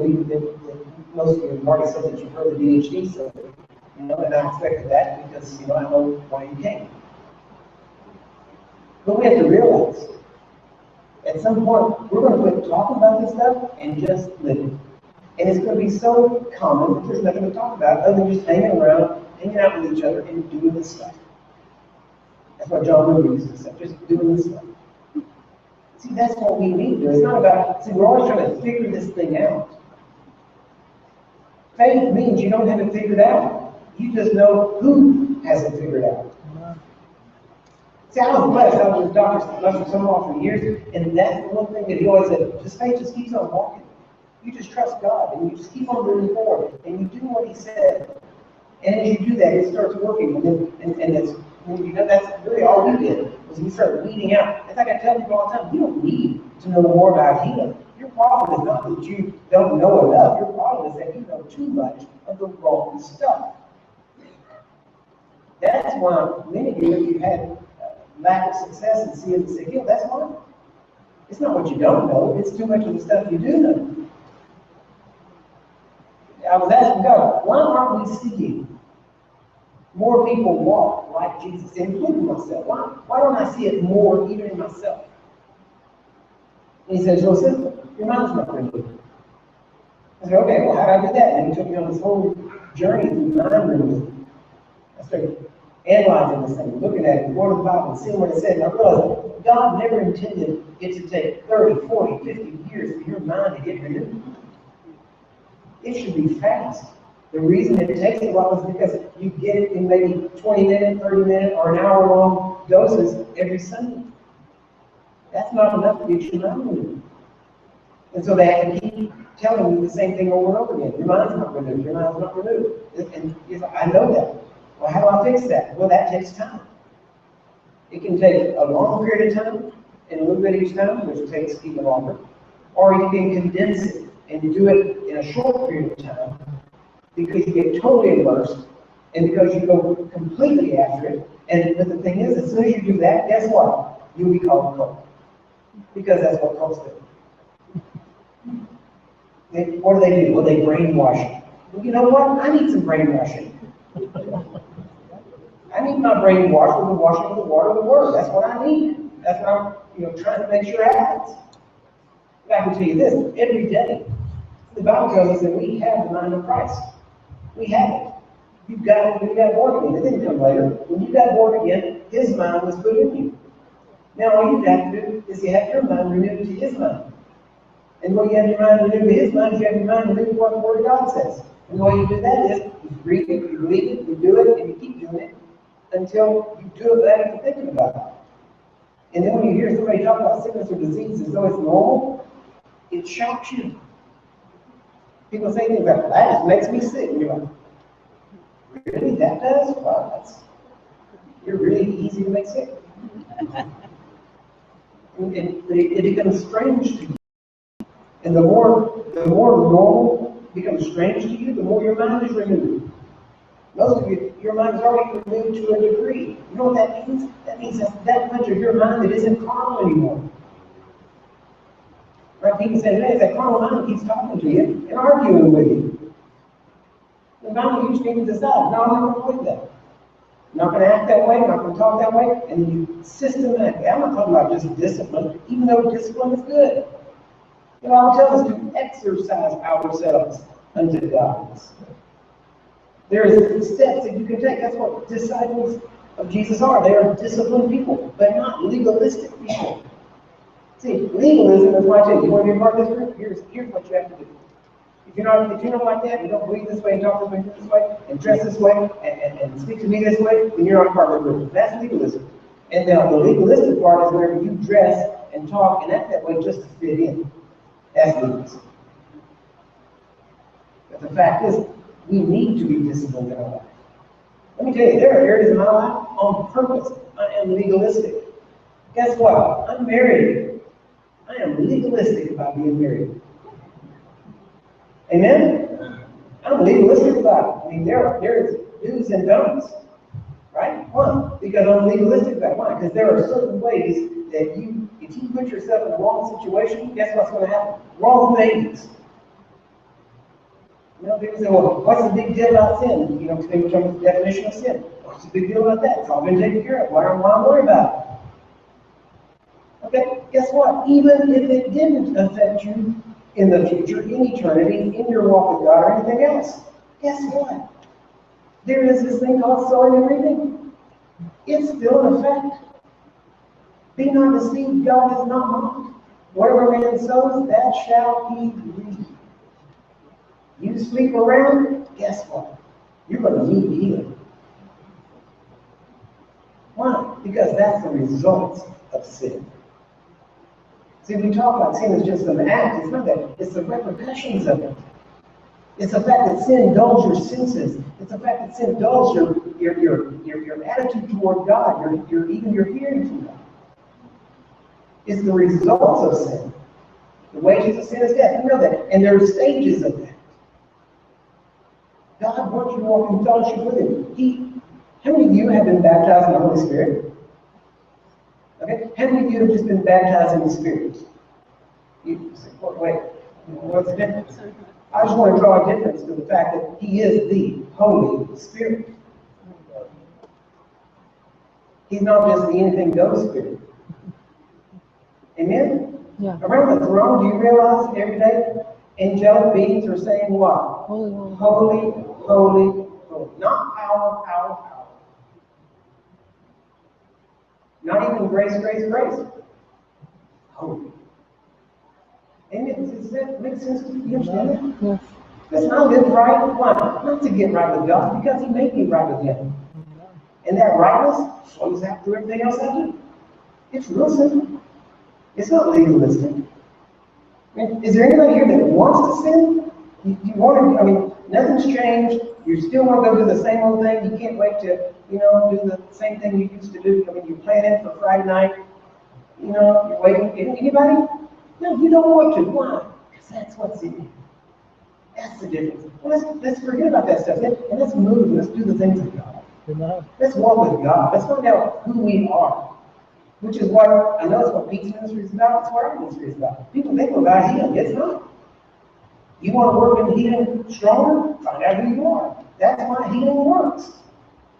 most of you have already said that you've heard the DHD say, and I expected that because, I know why you came. But we have to realize, at some point, we're going to quit talking about this stuff and just live it. And it's going to be so common that there's nothing to talk about other than just hanging around, hanging out with each other, and doing this stuff. That's what John Lewis used to say, just doing this stuff. See, that's what we need to do. It's not about, we're always trying to figure this thing out. Faith means you don't have it figured out. You just know who has it figured out. See, I was blessed. I was with Dr. Summerall for years, and that's the one thing that he always said, faith just keeps on walking. You just trust God, and you just keep on moving forward, and you do what He said. And as you do that, it starts working, that's really all we did, was we started weeding out. In fact, I tell people all the time, you don't need to know more about healing. Your problem is not that you don't know enough. Your problem is that you know too much of the wrong stuff. That's why many of you, if you've had lack of success in seeing the sick healed, that's why. It's not what you don't know, it's too much of the stuff you do know. I was asking God, why aren't we seeing more people walk like Jesus, including myself? Why don't I see it more even in myself? And He says, real simple, your mind's not renewed. I said, okay, well, how do I do that? And He took me on this whole journey through mind renewal. I started analyzing this thing, looking at it, going to the Bible, and seeing what it said, and I realized God never intended it to take 30, 40, 50 years for your mind to get renewed. It should be fast. The reason it takes a while is because you get it in maybe 20-minute, 30-minute, or an hour-long doses every Sunday. That's not enough to get your mind renewed. And so they have to keep telling you the same thing over and over again. Your mind's not renewed. Your mind's not renewed. And I know that. Well, how do I fix that? Well, that takes time. It can take a long period of time and a little bit each time, which takes even longer. Or you can condense it and do it in a short period of time because you get totally immersed and because you go completely after it. But the thing is, as soon as you do that, guess what? You'll be called cold. because that's what cults do. What do? Well, they brainwash you. Well, you know what? I need some brainwashing. I need my brain washed with the washing of the water of the Word. That's what I need. That's what I'm trying to make sure happens. But I can tell you this, every day, the Bible tells us that we have the mind of Christ. We have it. You've got it when you got born again. It didn't come later. When you got born again, His mind was put in you. Now all you have to do is you have your mind renewed to His mind. And when you have your mind renewed to His mind, you have your mind renewed to what the Word of God says. And the way you do that is you read it, you believe it, you do it, and you keep doing it until you do it without even thinking about it. And then when you hear somebody talk about sickness or disease as though it's normal, it shocks you. People say things like, that just makes me sick. And you're like, really? That does? Wow, you're really easy to make sick. And it becomes strange to you. And the more normal becomes strange to you, the more your mind is renewed. Most of you, your mind is already renewed to a degree. You know what that means? That means that much of your mind that isn't carnal anymore. Right? People say, hey, that carnal mind keeps talking to you and arguing with you. And finally, you just need to decide, no, I'm not going to believe that. I'm not going to act that way, I'm not going to talk that way, and you systematically, I'm not talking about just discipline, even though discipline is good. The Bible tells us to exercise ourselves unto godliness. There is steps that you can take. That's what disciples of Jesus are. They are disciplined people, but not legalistic people. See, legalism is why I tell you, you want to be a part of this group? Here's what you have to do. If you're not like that, you don't believe this way, and talk this way, and dress this way, and speak to me this way, then you're not part of the group. That's legalism. And now the legalistic part is whenever you dress and talk and act that way just to fit in. That's legalism. But the fact is, we need to be disciplined in our life. Let me tell you, there are areas in my life on purpose. I am legalistic. Guess what? I'm married. I am legalistic about being married. Amen? I'm legalistic about it. I mean, there's do's and don'ts. Right? Why? Because I'm legalistic about it. Why? Because there are certain ways that if you put yourself in the wrong situation, guess what's going to happen? Wrong things. People say, well, what's the big deal about sin? Today we're talking about the definition of sin. What's the big deal about that? It's all been taken care of. Why am I worried about it? Okay, guess what? Even if it didn't affect you in the future, in eternity, in your walk with God or anything else, guess what? There is this thing called sowing and reaping. It's still an effect. Be not deceived, God is not mocked. Whatever man sows, that shall he reap. You sleep around, guess what? You're going to need healing. Why? Because that's the results of sin. See, we talk about sin as just an act. It's not that. It's the repercussions of it. It's the fact that sin dulls your senses. It's the fact that sin dulls your attitude toward God, even your hearing from God. It's the results of sin. The wages of sin is death. You know that. And there are stages of that. God wants you to walk in fellowship with Him. How many of you have been baptized in the Holy Spirit? Okay? How many of you have just been baptized in the Spirit? You say, wait, what's the difference? I just want to draw a difference to the fact that He is the Holy Spirit. He's not just the anything goes Spirit. Amen? Yeah. Around the throne, do you realize every day angelic beings are saying what? Holy, holy, holy, holy. Not power, power, power. Not even grace, grace, grace. Holy. Amen. Does that make sense to you? You understand that? Yes. That's not live right. Why? Not to get right with God, because He made me right with Him. And that rightness flows out through everything else I do. It's real simple. It's not legalistic. I mean, is there anybody here that wants to sin? You want to, nothing's changed. You still want to go do the same old thing. You can't wait to, do the same thing you used to do. You're planning for Friday night. You're waiting. Anybody? No, you don't want to. Why? Because that's what's in you. That's the difference. Well, let's forget about that stuff. And let's move. Let's do the things of God. Let's walk with God. Let's find out who we are. Which is what, I know it's what Pete's ministry is about, it's what our ministry is about. People think about healing, it's not. You want to work in healing stronger? Find out who you are. That's why healing works.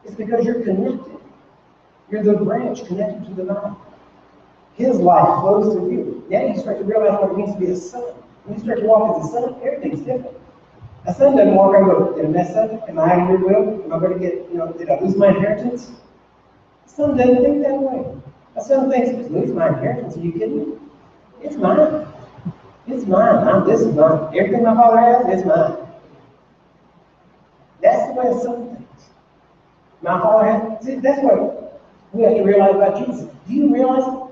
It's because you're connected. You're the branch connected to the vine. His life flows through you. Now you start to realize what it means to be a son. When you start to walk as a son, everything's different. A son doesn't walk around and go, did I mess up? Am I out of your will? Am I going to get, did I lose my inheritance? A son doesn't think that way. A son thinks, lose my inheritance? Are you kidding me? It's mine. It's mine. This is mine. Everything my father has is mine. That's the way a son thinks. My father has, see, that's what we have to realize about Jesus. Do you realize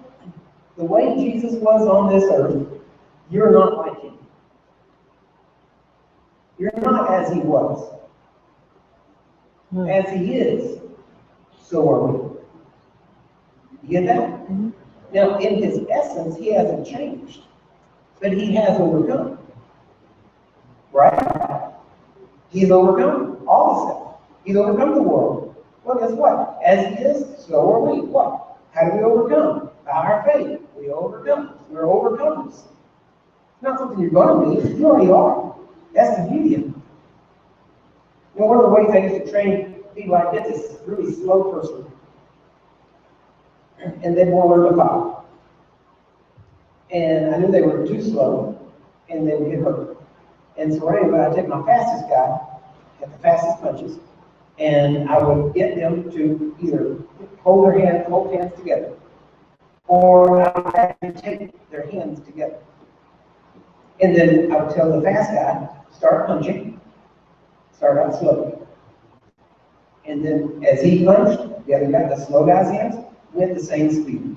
the way Jesus was on this earth, you're not like him. You're not as he was. As he is, so are we. You get that? Mm-hmm. Now, in his essence, he hasn't changed, but he has overcome. Right? He's overcome all the stuff. He's overcome the world. Well, guess what? As he is, so are we. What? How do we overcome? By our faith. We overcome. We're overcomers. It's not something you're going to be. You already are. That's the beauty of it. One of the ways I used to train people like this is a really slow person. And they won't learn to follow. And I knew they were too slow, and they would get hurt. And so anyway, I'd take my fastest guy, had the fastest punches, and I would get them to either hold hands together, or I would have them take their hands together. And then I would tell the fast guy, start punching, start out slowly. And then as he punched, the other guy, the slow guy's hands, went the same speed.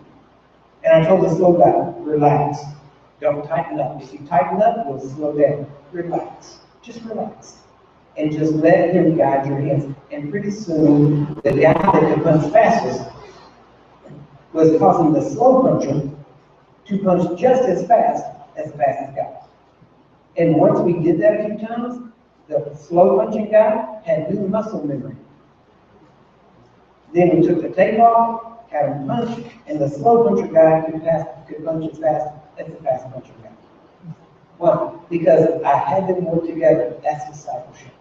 And I told the slow guy, relax. Don't tighten up. If you tighten up, you'll slow down. Relax. Just relax. And just let him guide your hands. And pretty soon, the guy that could punch fastest was causing the slow puncher to punch just as fast as the fastest guy. And once we did that a few times, the slow punching guy had new muscle memory. Then we took the tape off, had him punch, and the slow puncher guy could punch as fast as the fast puncher guy. Why? Because I had them work together. That's discipleship.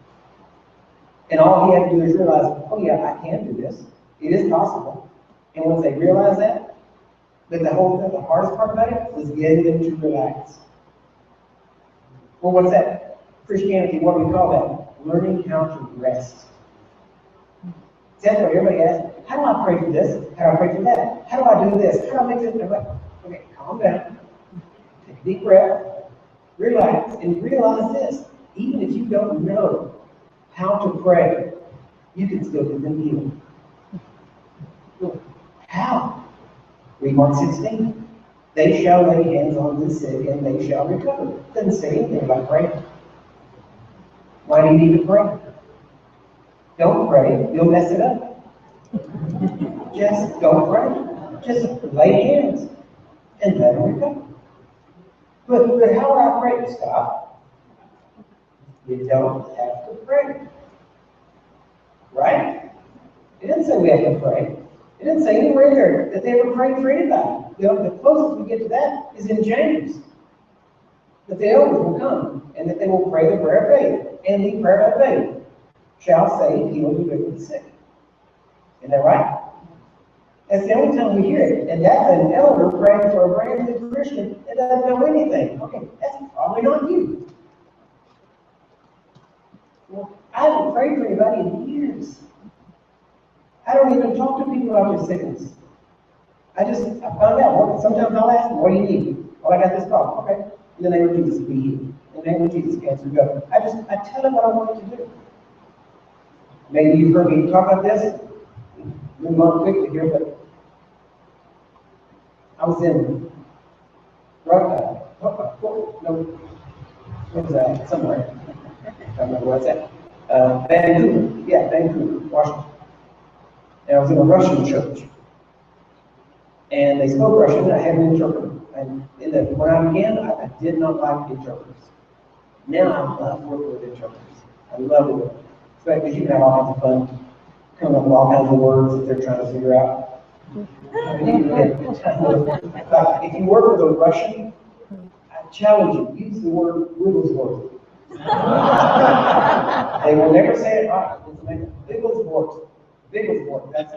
And all he had to do is realize, oh yeah, I can do this. It is possible. And once they realize that, but the hardest part about it was getting them to relax. Well, what's that? Christianity, what do we call that? Learning how to rest. That's what everybody asks. How do I pray for this? How do I pray for that? How do I do this? How do I make this? Okay, calm down. Take a deep breath. Relax. And realize this. Even if you don't know how to pray, you can still get them healed. How? Read Mark 16. They shall lay hands on the sick and they shall recover. Doesn't say anything about praying. Why do you need to pray? Don't pray, you'll mess it up. Just don't pray. Just lay hands and let them recover. But how do I pray? Stop. You don't have to pray. Right? It didn't say we have to pray. It didn't say anywhere there that they were praying for anybody. The closest we get to that is in James. That the elders will come and that they will pray the prayer of faith. And the prayer of faith shall save, heal, deliver the sick. Isn't that right? That's the only time we hear it. And that's an elder praying for a brand new Christian that doesn't know anything. Okay, that's probably not you. Well, I haven't prayed for anybody in years. I don't even talk to people about their sickness. I found out. Sometimes I'll ask them, what do you need? Oh, I got this problem. Okay. In the name of Jesus, be healed. In the name of Jesus, cancer go. I tell them what I want to do. Maybe you've heard me talk about this. Move on quickly here, but I was in what was that? Somewhere. I don't remember what's that. Vancouver. Yeah, Vancouver, Washington. And I was in a Russian church. And they spoke Russian, and I had an interpreter. And when I began, I did not like interpreters. Now I love working with interpreters. I love it. Because you can have all kinds of fun coming up with all kinds of words that they're trying to figure out. Like, if you work with a Russian, I challenge you, use the word Wigglesworth. They will never say it right. It's like Wigglesworth. Wigglesworth. That's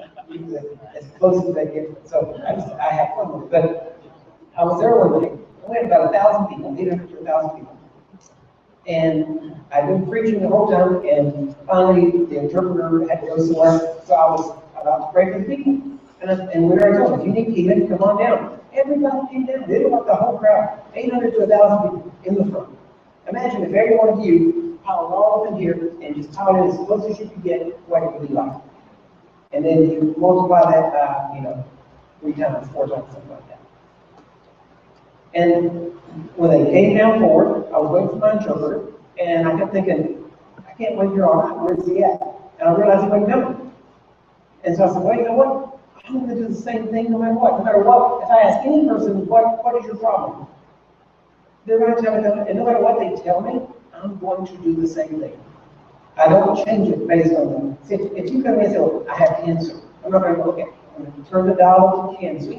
as close as they get. So I have fun with it. But I was there one day. We had about 1,000 people, 800 to 1,000 people. And I've been preaching the whole time, and finally the interpreter had to go somewhere, so I was about to pray for the people. And we were told, if you need healing, come on down. Everybody came down. They looked like the whole crowd, 800 to 1,000 people in the front. Imagine if every one of you piled all up in here and just piled in as close as you could get what it would be like. And then you multiply that by, 3 times, 4 times, something like that. And when they came down forward, I was waiting for my interpreter, and I kept thinking, I can't wait here all night. Where's he at? And I realized he wasn't coming. And so I said, well, you know what? I'm going to do the same thing no matter what. No matter what, if I ask any person, what is your problem? They're going to tell me, and no matter what they tell me, I'm going to do the same thing. I don't change it based on them. If you come in and say, oh, I have cancer, I'm not going to go, okay, I'm going to turn the dial to cancer.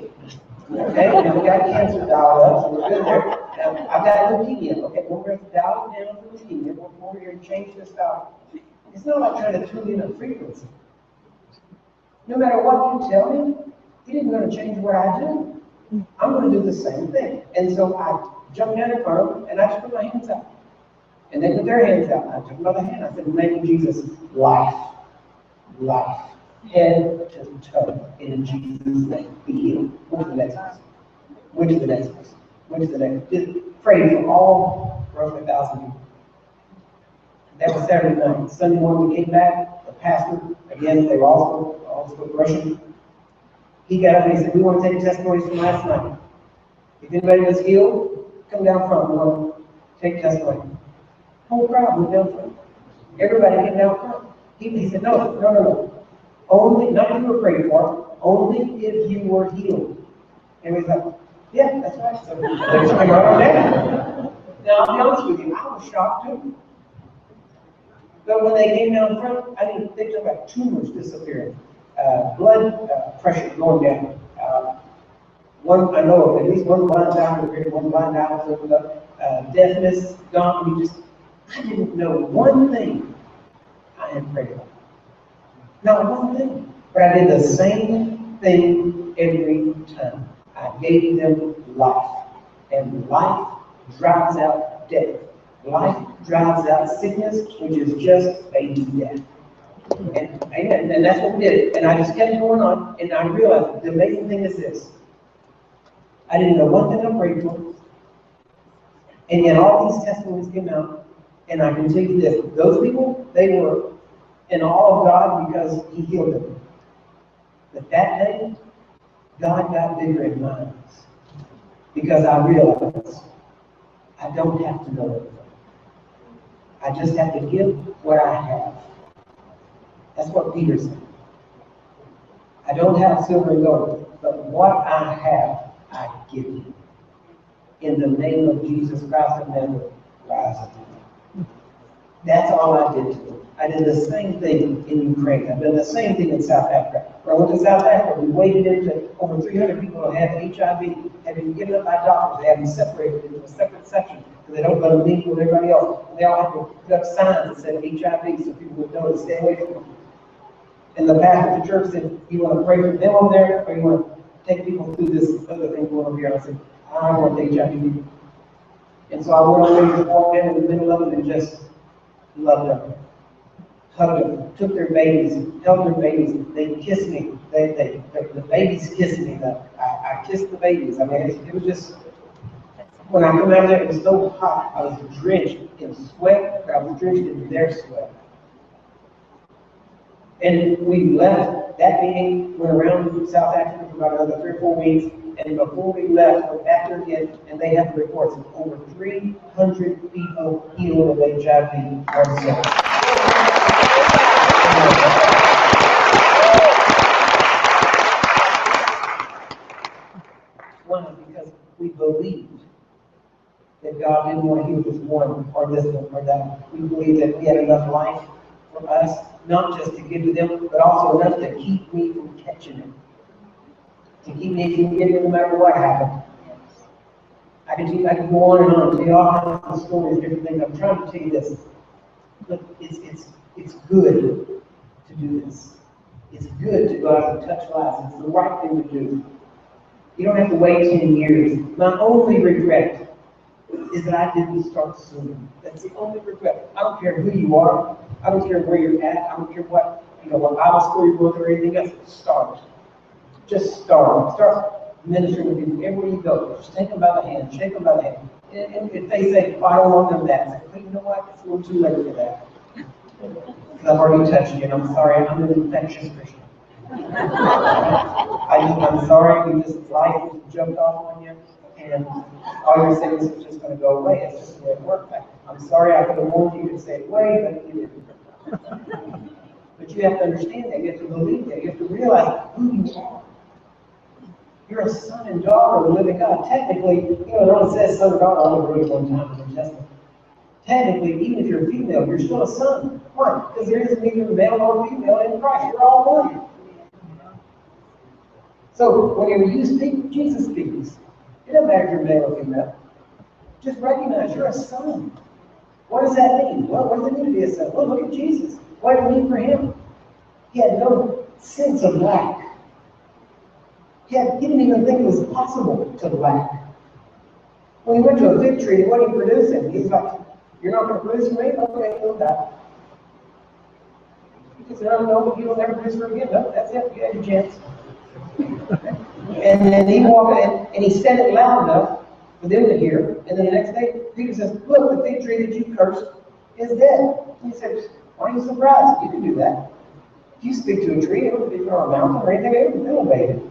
Okay, and we got cancer dialed up, so we're good there. Now, I've got leukemia. Okay, we're going to dial it down for leukemia. We're going to change this dial. It's not like trying to tune in a frequency. No matter what you tell me, it isn't going to change what I do. I'm going to do the same thing. And so I jumped down in front of them, and I just put my hands out. And they put their hands out. I took another hand. I said, in the name of Jesus, life. Life. Head to toe. In Jesus' name. Be healed. Went to the next person. Went to the next person. Went to the next. Just prayed for all roughly 1,000 people. That was Saturday night. Sunday morning we came back. The pastor, again, they were all spoke Russian. He got up and he said, we want to take testimonies from last night. If anybody was healed, come down front. We want to take testimony. Whole crowd went down front. Everybody came down front. He said, no. Only, not if you were prayed for, only if you were healed. And we thought, yeah, that's right. So they just came right on down. Now, I'll be honest with you, I was shocked too. But when they came down front, I didn't think about tumors disappearing, blood pressure going down. I know of at least one blind eye repaired, one blind eye was opened up, deafness gone. I didn't know one thing I had prayed for. Not one thing. But I did the same thing every time. I gave them life. And life drives out death. Life drives out sickness, which is just baby death. And that's what we did. And I just kept going on, and I realized the amazing thing is this. I didn't know one thing I prayed for. And yet all these testimonies came out, and I can tell you this. Those people, they were in awe of God because He healed them. But that day, God got bigger in my eyes. Because I realized I don't have to know everything. I just have to give what I have. That's what Peter said. I don't have silver and gold, but what I have, I give you. In the name of Jesus Christ of Nazareth, rise up. That's all I did to them. I did the same thing in Ukraine. I've done the same thing in South Africa. When I went to South Africa, we waded into over 300 people who had HIV, had been given up by doctors. They had been separated into a separate section because they don't go to mingle with everybody else. And they all had to put up signs that said HIV so people would know to stay away from them. And the pastor of the church said, you want to pray for them over there, or you want to take people through this other thing going over here? I said, I want the HIV. And so I went over there and walked in the middle of them and just loved them. Hugged them, took their babies, held their babies. They kissed me. The babies kissed me. I kissed the babies. I mean, it was just, when I come out of there, it was so hot. I was drenched in sweat, but I was drenched in their sweat. And we left that meeting, went around South Africa for about another 3 or 4 weeks, and before we left, went back there again, and they have reports of over 300 people healed of HIV themselves. Why? Because we believed that God didn't want to heal just one or this one or that one. We believed that we had enough life for us, not just to give to them, but also enough to keep me from catching it. to keep making it no matter what happened. I could go on and on, tell you all kinds of stories, different things. I'm trying to tell you this. Look, it's good to do this. It's good to go out and touch lives. It's the right thing to do. You don't have to wait 10 years. My only regret is that I didn't start sooner. That's the only regret. I don't care who you are. I don't care where you're at. I don't care what Bible school you go to or anything else. Start. Just start. Start ministering with people everywhere you go. Just take them by the hand. Shake them by the hand. And if they say, oh, I don't want them that, say, well, you know what? It's a little too late for that. Because I've already touched you, and I'm sorry. I'm an infectious Christian. I'm sorry. Life just jumped off on you, and all your sins are just going to go away. It's just the way it works. I'm sorry. I could have warned you to stay away, but you didn't. But you have to understand that. You have to believe that. You have to realize who you are. You're a son and daughter of the living God. Technically, it only says son and daughter. I only wrote it one time in the New Testament. Technically, even if you're a female, you're still a son. Why? Because there isn't neither male nor female in Christ. You're all one. So whenever you speak, Jesus speaks. It doesn't matter if you're male or female. Just recognize you're a son. What does that mean? Well, what does it mean to be a son? Well, look at Jesus. What did it mean for him? He had no sense of lack. He didn't even think it was possible to lack. When he went to a fig tree, what did he produce him? He's like, you're not going to produce for me? Okay, you'll die. He said, no, you'll never produce for me again. No, that's it. You had your chance. And then he walked in, and he said it loud enough for them to hear. And then the next day, Peter says, look, the fig tree that you cursed is dead. And he said, why are you surprised? You can do that. If you speak to a tree, it would be on a mountain or anything, it would obey it.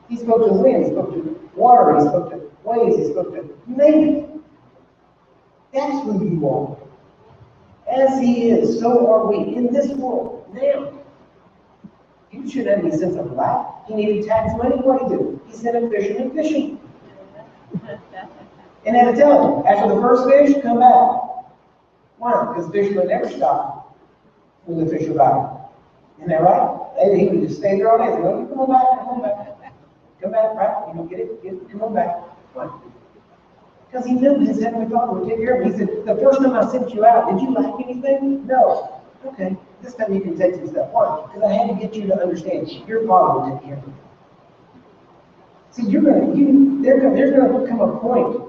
He spoke to wind, he spoke to water, he spoke to waves, he spoke to nature. That's who you are. As he is, so are we in this world now. You shouldn't have any sense of lack. He needed tax money. What did he do? He sent a fisherman fishing. And had to tell him, after the first fish, come back. Why? Because fishermen never stop when the fish are back. Isn't that right? He would just stay there all day. Say, oh, come on back, come on back. Come back, right? Get it, come on back. Why? Because he knew his heavenly Father would take care of him. He said, the first time I sent you out, did you lack anything? No. Okay, this time you can take some stuff. Why? Because I had to get you to understand your Father will take care of you. See, there's going to come a point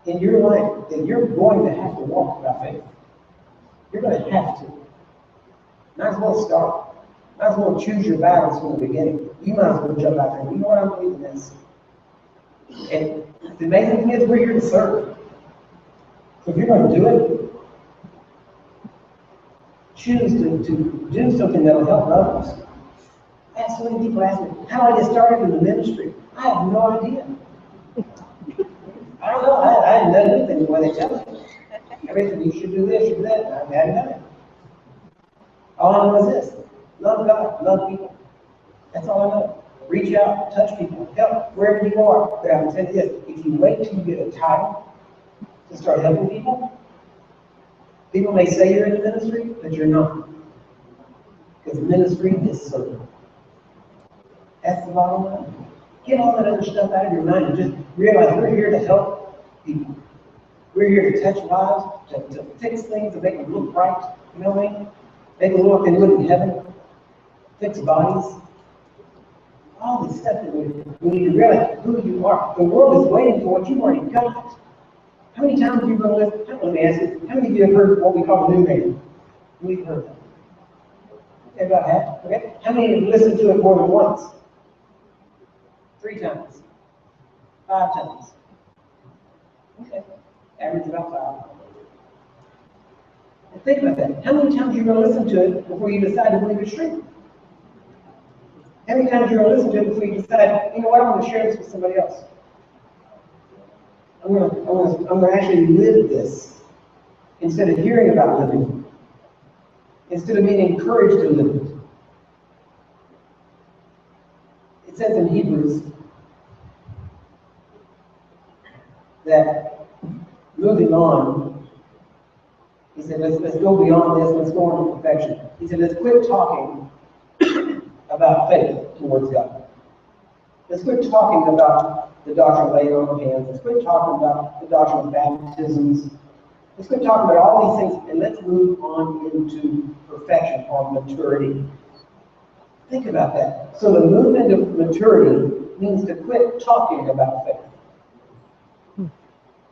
in your life that you're going to have to walk by faith. You're going to have to. Might as well start. Might as well choose your battles from the beginning. You might as well jump out there. You know what, I'm believing this. And the amazing thing is we're here to serve. So if you're going to do it, choose to do something that will help others. I have so many people ask me, how do I get started in the ministry? I have no idea. I don't know. I haven't done anything when they tell me. Everything, you should do this, you should do that. I haven't done it. All I know is this. Love God, love people. That's all I know. Reach out, touch people, help wherever you are. But I'm saying this, if you wait till you get a title to start helping people, people may say you're in the ministry, but you're not. Because ministry is serving. That's the bottom line. Get all that other stuff out of your mind and just realize we're here to help people. We're here to touch lives, to fix things, to make them look right. You know what I mean? Make them look like they live in heaven. Fix bodies. All this stuff that we need to realize who you are. The world is waiting for what you've already got. How many times have you going to listen? Let me ask you, how many of you have heard what we call the new man? We've heard that. Okay, about half. Okay? How many have listened to it more than once? 3 times. 5 times. Okay. Average about 5. And think about that. How many times are you going to listen to it before you decide to believe it's true? How many times are you going to listen to it before you decide, you know what, I'm going to share this with somebody else? I'm going to actually live this instead of hearing about living it. Instead of being encouraged to live it. It says in Hebrews that moving on, he said, let's go beyond this, let's go on to perfection. He said, let's quit talking about faith towards God. Let's quit talking about the doctrine of laying on of hands. Let's quit talking about the doctrine of baptisms. Let's quit talking about all these things, and let's move on into perfection or maturity. Think about that. So the movement of maturity means to quit talking about faith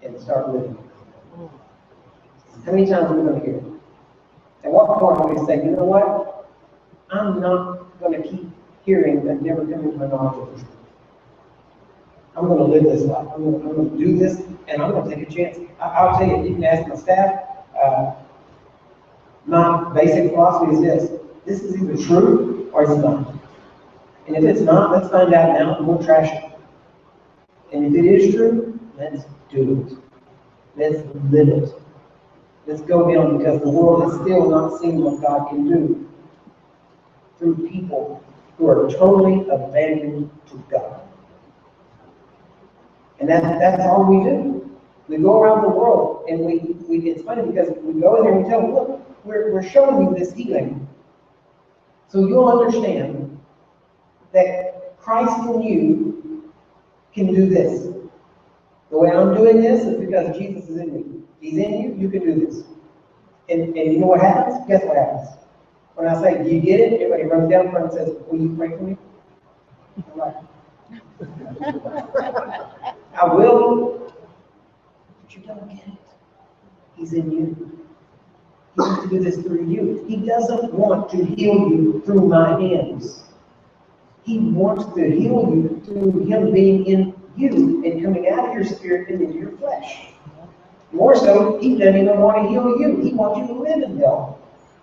and start living. How many times are we going to hear it? At what point are we going to say, you know what? I'm not going to keep hearing that never coming to my knowledge of the truth. I'm going to live this life. I'm going to do this, and I'm going to take a chance. I'll tell you, you can ask my staff. My basic philosophy is this. This is either true or it's not. And if it's not, let's find out now, and we'll trash it. And if it is true, let's do it. Let's live it. Let's go beyond, because the world has still not seen what God can do through people who are totally abandoned to God. And that's all we do. We go around the world, and we it's funny because we go in there and we tell them, look, we're showing you this healing. So you'll understand that Christ in you can do this. The way I'm doing this is because Jesus is in me. He's in you, you can do this. And you know what happens? Guess what happens? When I say, do you get it? Everybody runs down front and says, will you pray for me? I'm like, I will, but you don't get it. He's in you. He wants to do this through you. He doesn't want to heal you through my hands. He wants to heal you through Him being in you and coming out of your spirit and into your flesh. More so, He doesn't even want to heal you. He wants you to live in health.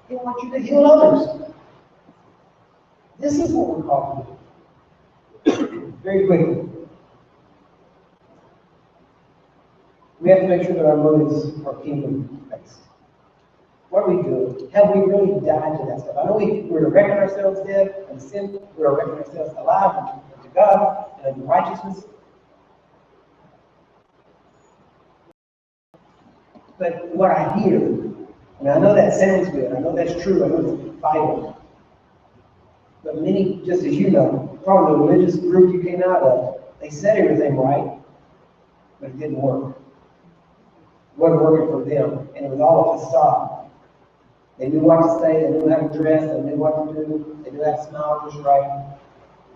He wants you to heal others. This is what we're called to do. Very quickly. We have to make sure that our motives are kingdom-based. What are we doing? Have we really died to that stuff? I know we're to reckon ourselves dead and sin. We're to reckon ourselves alive to God and unto righteousness. But what I hear, and I know that sounds good, I know that's true, I know it's vital. But many, just as you know, probably the religious group you came out of, they said everything right, but it didn't work. It wasn't working for them, and it was all a facade. They knew what to say, they knew how to dress, they knew what to do, they knew how to smile just right.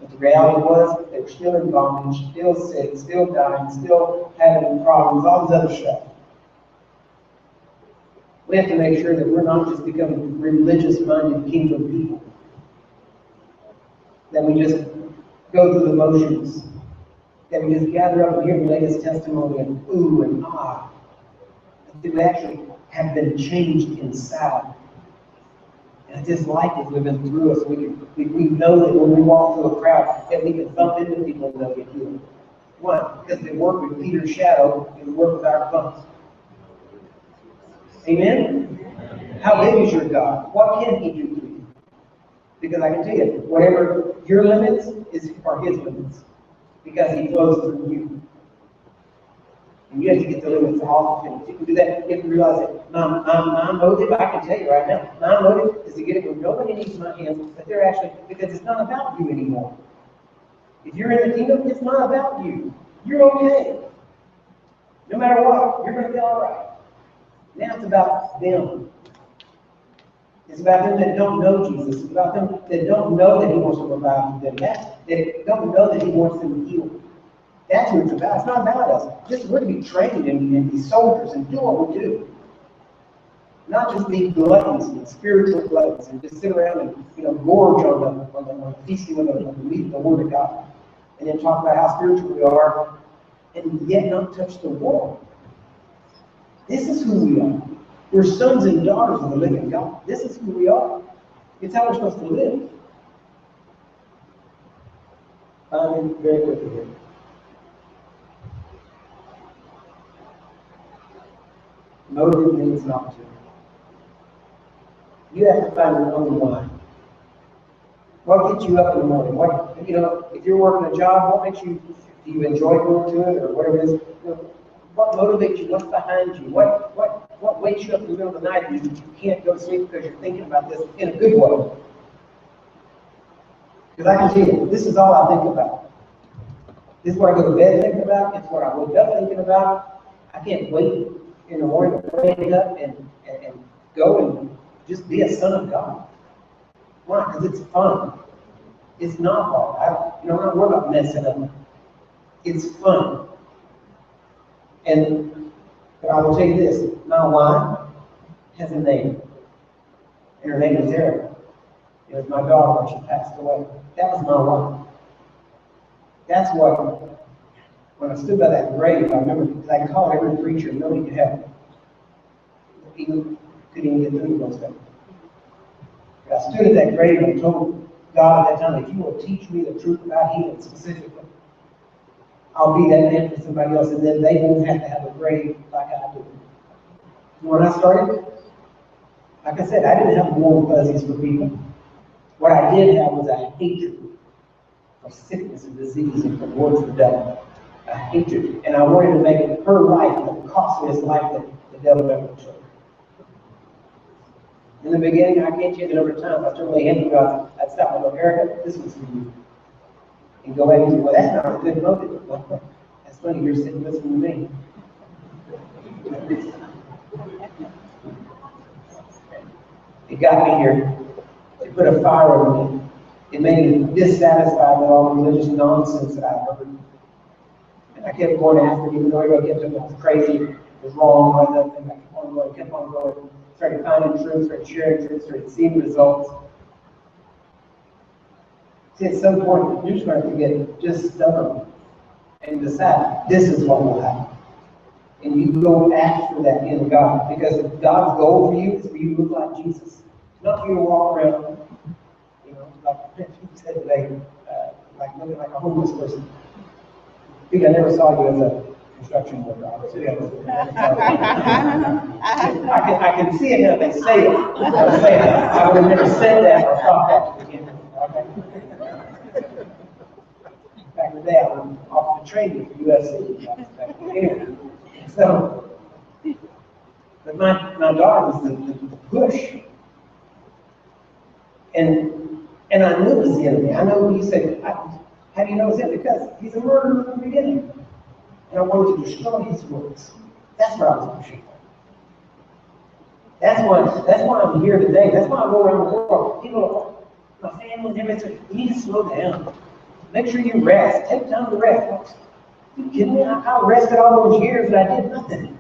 But the reality was, they were still in bondage, still sick, still dying, still having problems, all this other stuff. We have to make sure that we're not just becoming religious-minded kingdom people. That we just go through the motions. That we just gather up and hear the latest testimony and ooh and ah. That we actually have been changed inside. And this life is living through us. We know that when we walk through a crowd, that we can bump into people and they'll get healed. One, because they work with Peter's shadow and we work with our bumps. Amen? How big is your God? What can He do for you? Because I can tell you, whatever your limits are His limits. Because He flows through you. And you have to get the limits off of Him. If you can do that, you have to realize that my motive, I can tell you right now, my motive is to get it where nobody needs my hands, but they're actually, because it's not about you anymore. If you're in the kingdom, it's not about you. You're okay. No matter what, you're going to be all right. Now it's about them. It's about them that don't know Jesus. It's about them that don't know that He wants to provide for them. That don't know that He wants them to heal. That's what it's about. It's not about us. Just we're to be trained and be soldiers and do what we do. Not just be gluttons and spiritual gluttons and just sit around and gorge on the feasting on the meat of the Word of God. And then talk about how spiritual we are and yet not touch the world. This is who we are. We're sons and daughters of the living God. This is who we are. It's how we're supposed to live. Finally, very quickly here. Motive means an opportunity. You have to find your own why. What gets you up in the morning? What, if you're working a job, what makes you, do you enjoy going to it or whatever it is? What motivates you? What's behind you? What wakes you up in the middle of the night and you can't go to sleep because you're thinking about this in a good way? Because I can tell you, this is all I think about. This is what I go to bed thinking about. It's what I wake up thinking about. I can't wait in the morning to wake up and go and just be a son of God. Why? Because it's fun. It's not hard. I'm not worried about messing up. It's fun. But I will tell you this, my wife has a name. And her name is Erica. It was my daughter when she passed away. That was my wife. That's what, when I stood by that grave, I remember, because I called every preacher, nobody could help me. Couldn't even get through those things. But I stood at that grave and told God at that time, if you will teach me the truth about healing specifically, I'll be that man for somebody else, and then they won't have to have a grave like I do. When I started, like I said, I didn't have warm fuzzies for people. What I did have was a hatred for sickness and disease and for words of the devil. A hatred. And I wanted to make it her life the costliest life that the devil ever took. In the beginning, I can't tell you the number of times I told my hand God, I'd stop and go, Erica, this was for you. And go ahead and say, well, that's not a good motive. Well, that's funny, you're sitting listening to me. It got me here. It put a fire over me. It made me dissatisfied with all the religious nonsense that I heard. And I kept going after it, even though everybody kept saying it was crazy, it was wrong, all that thing. I kept on going, started finding truth, started sharing truth, started seeing results. See, at some point, you're just going to get just stubborn and decide this is what will happen. And you go after that in God, because God's goal for you is for you to look like Jesus. Not for you to walk around, like you said today, like looking like a homeless person. I never saw you as a construction worker. I can see it now. They say it. I would have never said that or thought that again. Okay. Back in the day, I was off the training for USC. So, but my daughter was the push. And I knew it was the enemy. I know you said, how do you know it's him? Because he's a murderer from the beginning. And I wanted to destroy his works. That's what I was pushing for. That's why I'm here today. That's why I go around the world. People, my family, and everything say, you need to slow down. Make sure you rest. Take time to rest. Are you kidding me? I rested all those years and I did nothing.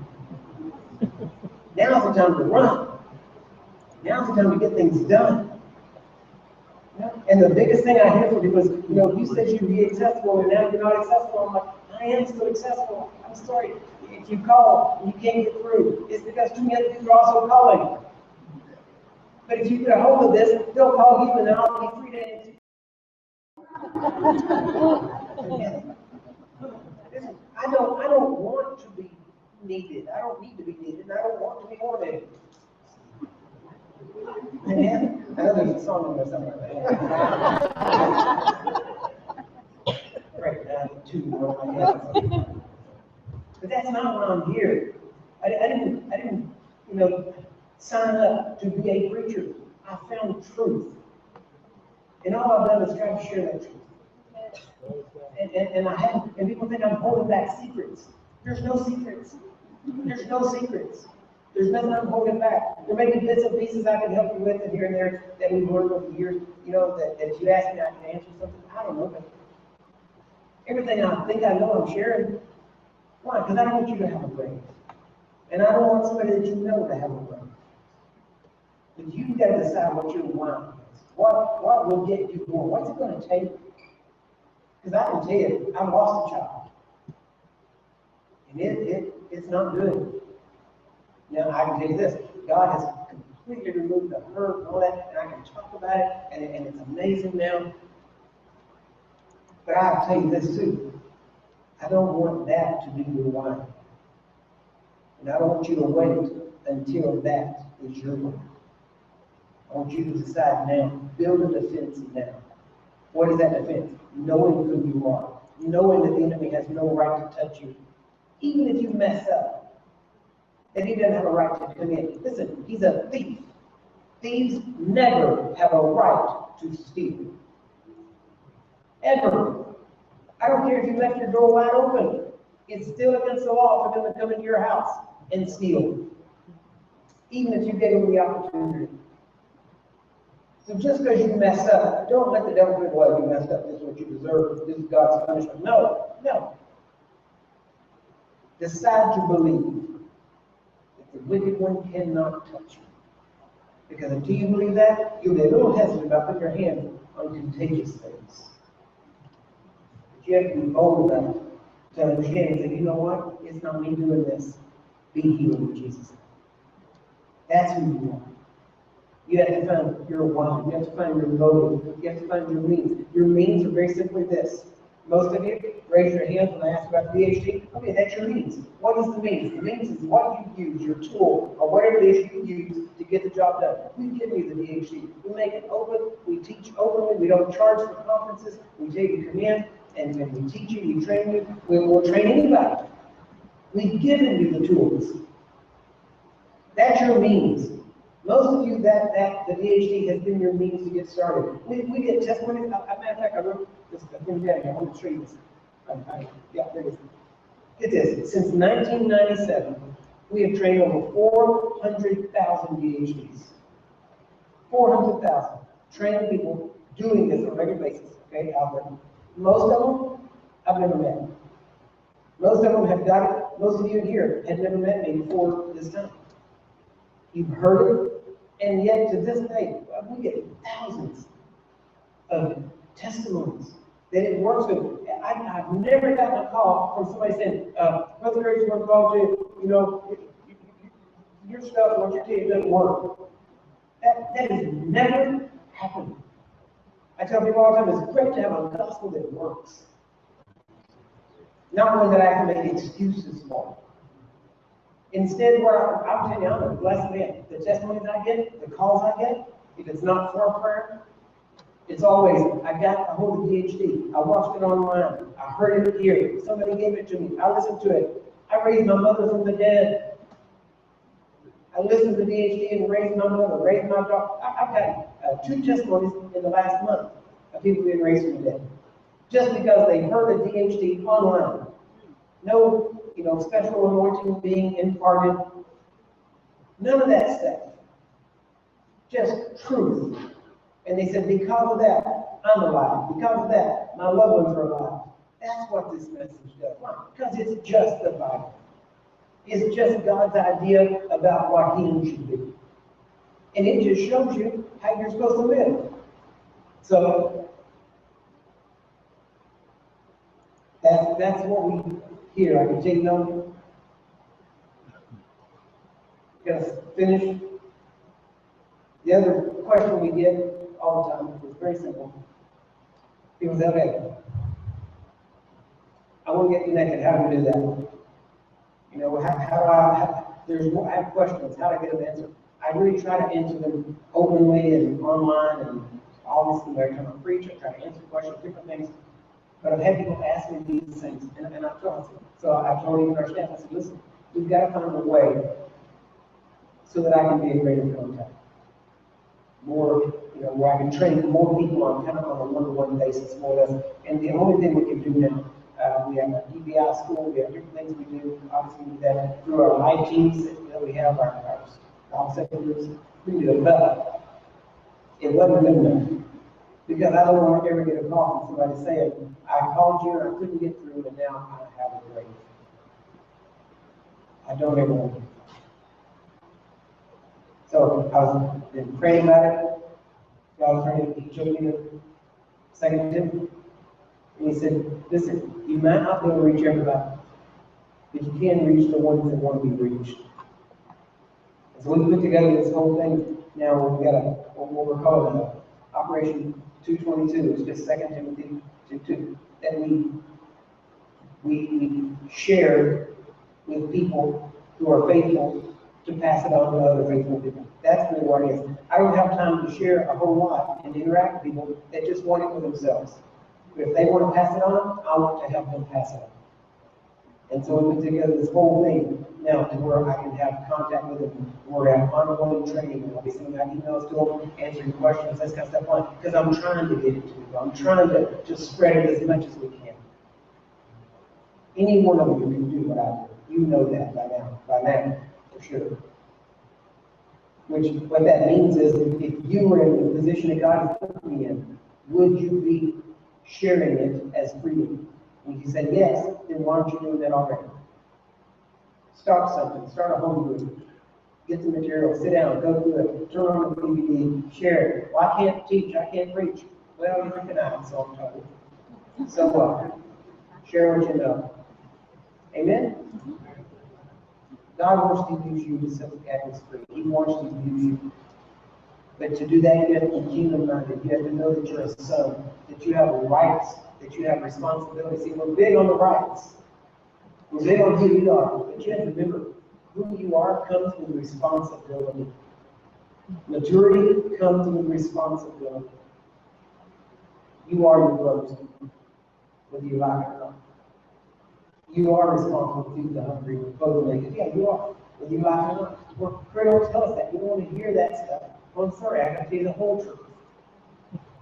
Now's the time to run. Now's the time to get things done. And the biggest thing I hear from people is, you said you'd be accessible and now you're not accessible. I'm like, I am still accessible. I'm sorry. If you call and you can't get through, it's because too many other people are also calling. But if you get a hold of this, they'll call you and I'll be free to answer. I don't want to be needed. I don't need to be needed, and I don't want to be ordained. Amen? I know there's a song in there somewhere. Right now, the two on my head. But that's not why I'm here. I didn't, sign up to be a preacher. I found truth. And all I've done is try to share that truth. And people think I'm holding back secrets. There's no secrets. There's no secrets. There's nothing I'm holding back. There may be bits and pieces I can help you with and here and there that we've worked with for years, that if you ask me, I can answer something. I don't know, but everything I think I know, I'm sharing. Why? Because I don't want you to have a grave. And I don't want somebody that you know to have a grave. But you've got to decide what your why is. What will get you going? What's it going to take? Because I can tell you, I lost a child. And it's not good. Now, I can tell you this, God has completely removed the hurt and all that, and I can talk about it, and it's amazing now. But I'll tell you this too, I don't want that to be your why. And I don't want you to wait until that is your why. I want you to decide now, build a defense now. What is that defense? Knowing who you are. Knowing that the enemy has no right to touch you. Even if you mess up. That he doesn't have a right to come in. Listen, he's a thief. Thieves never have a right to steal. Ever. I don't care if you left your door wide open. It's still against the law for them to come into your house and steal. Even if you gave them the opportunity. So just because you mess up, don't let the devil say, well, you messed up, this is what you deserve, this is God's punishment. No, no. Decide to believe that the wicked one cannot touch you. Because until you believe that, you'll be a little hesitant about putting your hand on contagious things. But you have to be bold enough to understand and say, you know what? It's not me doing this. Be healed in Jesus' name. That's who you are. You have to find your why. You have to find your motive. You have to find your means. Your means are very simply this. Most of you raise your hand when I ask about PhD. Okay, that's your means. What is the means? The means is what you use, your tool, or whatever it is you use to get the job done. We give you the PhD. We make it open. We teach openly. We don't charge for conferences. We take you come in, and we teach you, we train you. We'll train anybody. We've given you the tools. That's your means. Most of you, that the PhD has been your means to get started. We get testimonies. As a matter of fact, I wrote this thing down here. I want to show you this. Yeah, there it is. Get this. Since 1997, we have trained over 400,000 PhDs. 400,000. Trained people doing this on a regular basis. Okay, out there. Most of them, I've never met. Most of them have got it. Most of you here had never met me before this time. You've heard it, and yet to this day, we get thousands of testimonies that it works with. I've never gotten a call from somebody saying, Brother Grace, we're called to, you know, your stuff, what you're doing doesn't work. That has never happened. I tell people all the time, it's great to have a gospel that works. Not one that I have to make excuses for. Instead, where I'm telling you, I'm a blessed man. The testimonies I get, the calls I get, if it's not for prayer, it's always, I got a hold of PhD. I watched it online. I heard it here. Somebody gave it to me. I listened to it. I raised my mother from the dead. I listened to PhD and raised my mother, raised my daughter. I've got 2 testimonies in the last month of people being raised from the dead. Just because they heard a PhD online. No, special anointing being imparted. None of that stuff. Just truth. And they said, because of that, I'm alive. Because of that, my loved ones are alive. That's what this message does. Why? Because it's just the Bible. It's just God's idea about what healing should be. And it just shows you how you're supposed to live. So, that's what we hear. I can take notes. Just finish. The other question we get all the time is very simple. People say, okay, I want to get connected. How do we do that? I have questions. How do I get them answered? I really try to answer them openly and online, and obviously every time I preach, I try to answer questions, different things. But I've had people ask me these things, and I trust them. So I totally understand. I said, listen, we've got to find a way so that I can be in greater contact. More, where I can train more people on kind of on a one-to-one basis, more or less. And the only thing we can do now, we have a DBI school, we have different things we do. Obviously, we do that through our live teams that we have, our second groups. We can do it, but it wasn't good enough. Because I don't want to ever get a call from somebody saying, I called you and I couldn't get through, and now I have a break. I don't ever want to. So I was been praying about it. God was praying, he took me to 2 Timothy. And he said, listen, you might not be able to reach everybody, but you can reach the ones that want to be reached. And so we put together this whole thing. Now we've got what we're calling Operation 222. It's just 2 Timothy 2:2 that we share with people who are faithful to pass it on to other faithful people. That's really what it is. I don't have time to share a whole lot and interact with people that just want it for themselves. But if they want to pass it on, I want to help them pass it on. And so we put together this whole thing now to where I can have contact with them, where I have ongoing training, and I'll be sending out emails to them, answering questions, that kind of stuff on, because I'm trying to get it to people. I'm trying to just spread it as much as we can. Any one of you can do what I do. You know that by now, for sure. What that means is, if you were in the position that God has put me in, would you be sharing it as freedom? When you say yes, then why aren't you doing that already? Start something, start a home group. Get the material, sit down, go through it, turn on the DVD, share it. Well, I can't teach, I can't preach. Well, you can ask, so I'm told. So what? Share what you know. Amen? God wants to use you to set the captives free. He wants to use you. But to do that, you have to be kingdom-minded. You have to know that you're a son, that you have rights, that you have responsibilities. See, we're big on the rights. We're big on who you are. But you have to remember, who you are comes with responsibility. Maturity comes with responsibility. You are your brother's keeper, whether you like it or not. You are responsible to feed the hungry and clothe the naked. Yeah, you are, whether you like it or not. Well, Craig always tell us that. You don't want to hear that stuff. Well, I'm sorry, I got to tell you the whole truth.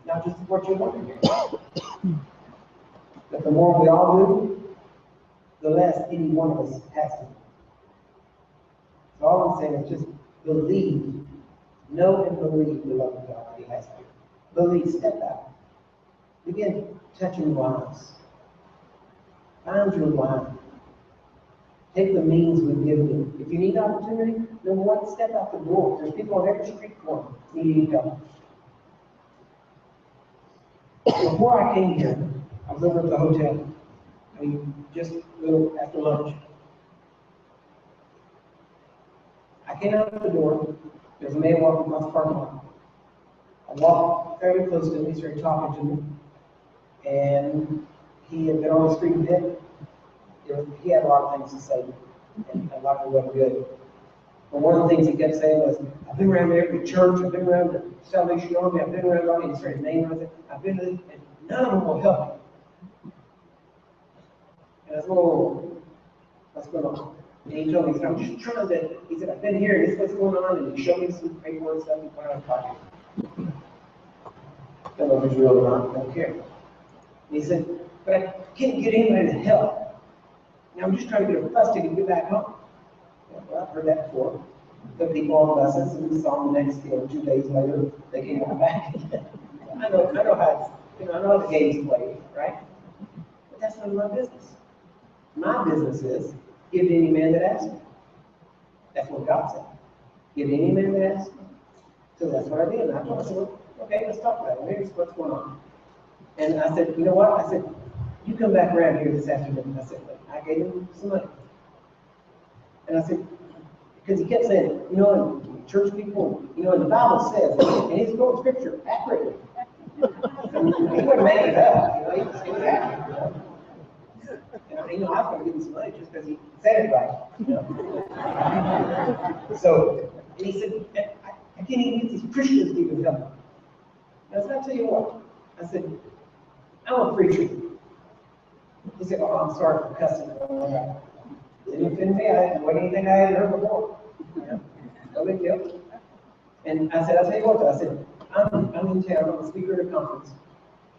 Not just what you want to hear. But the more we all do, the less any one of us has to do. So all I'm saying is just believe. Know and believe the love of God He has for you. Believe, step out. Begin touching lives. Find your why. Take the means we've given you. If you need opportunity, number one, step out the door. There's people on every street corner needing help. Before I came here, I was over at the hotel. Just a little after lunch. I came out the door. There's a man walking across the parking lot. I walked fairly close to him. He started talking to me. And he had been on the street a bit. He had a lot of things to say, and a lot of it wasn't good. But one of the things he kept saying was, I've been around every church, I've been around the Salvation Army, I've been around all these, started naming everything. I've been to this, and none of them will help me. And I said, oh, what's going on? And he told me, he said, I'm just trying to, he said, I've been here, and this is what's going on, and he showed me some paperwork stuff, and put it on pocket. Don't know if it's real or not, I don't care. And he said, but I can't get anybody to help. Now I'm just trying to get a bus ticket to get back home. Well, I've heard that before. Put people on buses, and we saw them the next 2 days later, they came back again. I know how it's, I know how the game's played, right? But that's none of my business. My business is give to any man that asks me. That's what God said. Give to any man that asks me. So that's what I did. And I told him, okay, let's talk about it. Here's what's going on. And I said, you know what? I said, you come back around here this afternoon. I said, I gave him some money. And I said, because he kept saying, church people, and the Bible says, and he's quoting scripture accurately. He wouldn't make it up, he was accurate. And I was going to give him some money just because he said it right, So, and he said, I can't even get these Christians to even help. And I said, I'll tell you what. I said, I'm a preacher. He said, oh, I'm sorry for cussing. It didn't offend me. It wasn't anything I hadn't heard before. No big deal. And I said, I'll tell you what. I said, I'm in town. I'm a speaker at a conference.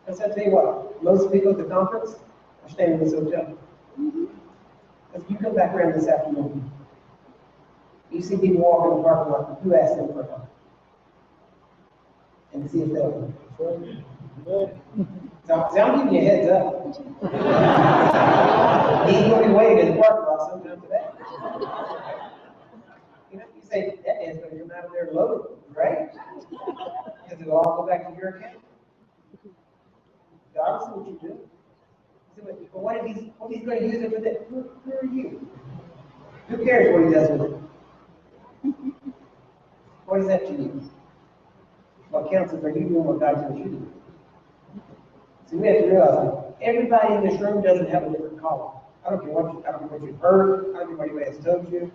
I said, I'll tell you what. Most people at the conference are staying in this hotel. If you come back around this afternoon, you see people walking in the parking lot, you ask them for help. And see if they'll. So I'm giving you a heads up. He's going to be waiting in the parking lot sometime today. You say, that man's going to come out of there loaded. Great. Because it'll all go back to your account. God will see what you do. But what if he's going to use it for this? Who are you? Who cares what he does with it? What is that to you? What counts is, are you doing what God tells you to do? So we have to realize that everybody in this room doesn't have a different calling. I don't care what you've heard. I don't care what anybody has told you.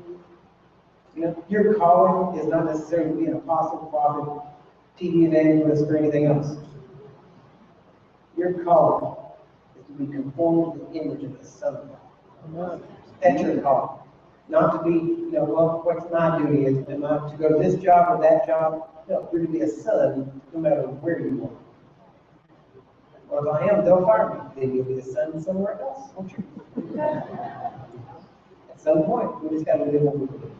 Your calling is not necessarily to be an apostle, prophet, TV evangelist, or anything else. Your calling is to be conformed to the image of the Son of God. That's your call. Not to be, well, what's my duty? Am I to go to this job or that job? No, you're to be a son, no matter where you are. Well, if I am, they'll fire me. Then you'll be a son somewhere else, won't you? At some point, we just gotta live what we believe.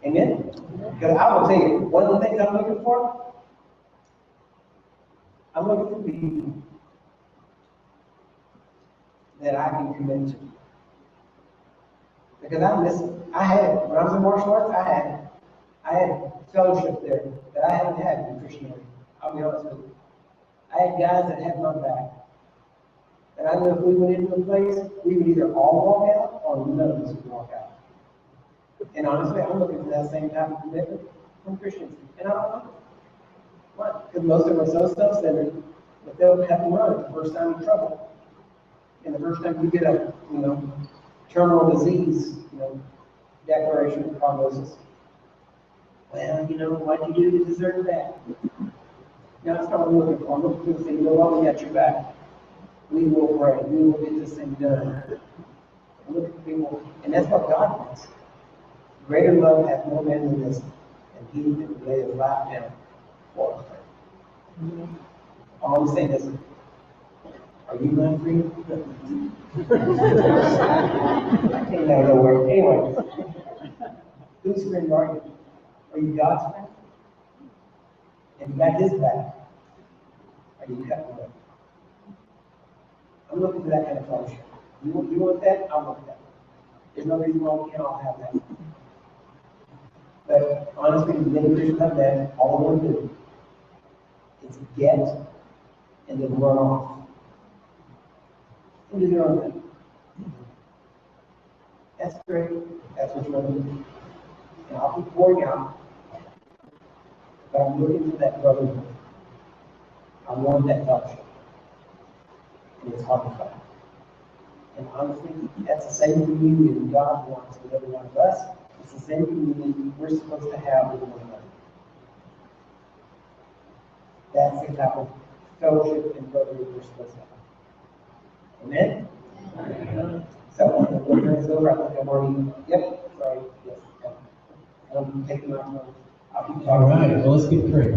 Amen? Because I will tell you, one of the things I'm looking for, I'm looking for people that I can commit to. Because I had it. When I was in martial arts, I had fellowship there that I haven't had in Christianity. I'll be honest with you. I had guys that had my back. And I knew if we went into a place, we would either all walk out or none of us would walk out. And honestly, I'm looking for that same type of commitment from Christians. And I don't know. Why? Because most of them are so self-centered that they'll have to run the first time in trouble. And the first time you get a, terminal disease, declaration of prognosis. Well, what'd you do to deserve that? No, that's not what I'm looking for. I'm looking for the what, we got your back. We will pray. We will get this thing done. I'm looking for people, and that's what God wants. Greater love hath no man than this, and he that would lay his life down for us. All I'm saying is, are you my friend? I came out of nowhere. Anyway, whose friend are you? Are you God's friend? And you got his back. Are you cutting away? I'm looking for that kind of fellowship. You want that? I want that. There's no reason why we can't all have that. But honestly, many Christians have that. All they want to do is get and then run off. And do their own thing. That's great. That's what you want to do. And I'll keep pouring out. But I'm looking for that brotherhood. I want that fellowship. And it's hard to find. And honestly, that's the same communion God wants with every one of us. It's the same communion we're supposed to have with one another. That's the type of fellowship and brotherhood we're supposed to have. Amen? Amen. So, we're going to go over. I think I'm already, yep, sorry, yes. I'm taking my time. I'll keep talking.
All right, well, let's get prayed.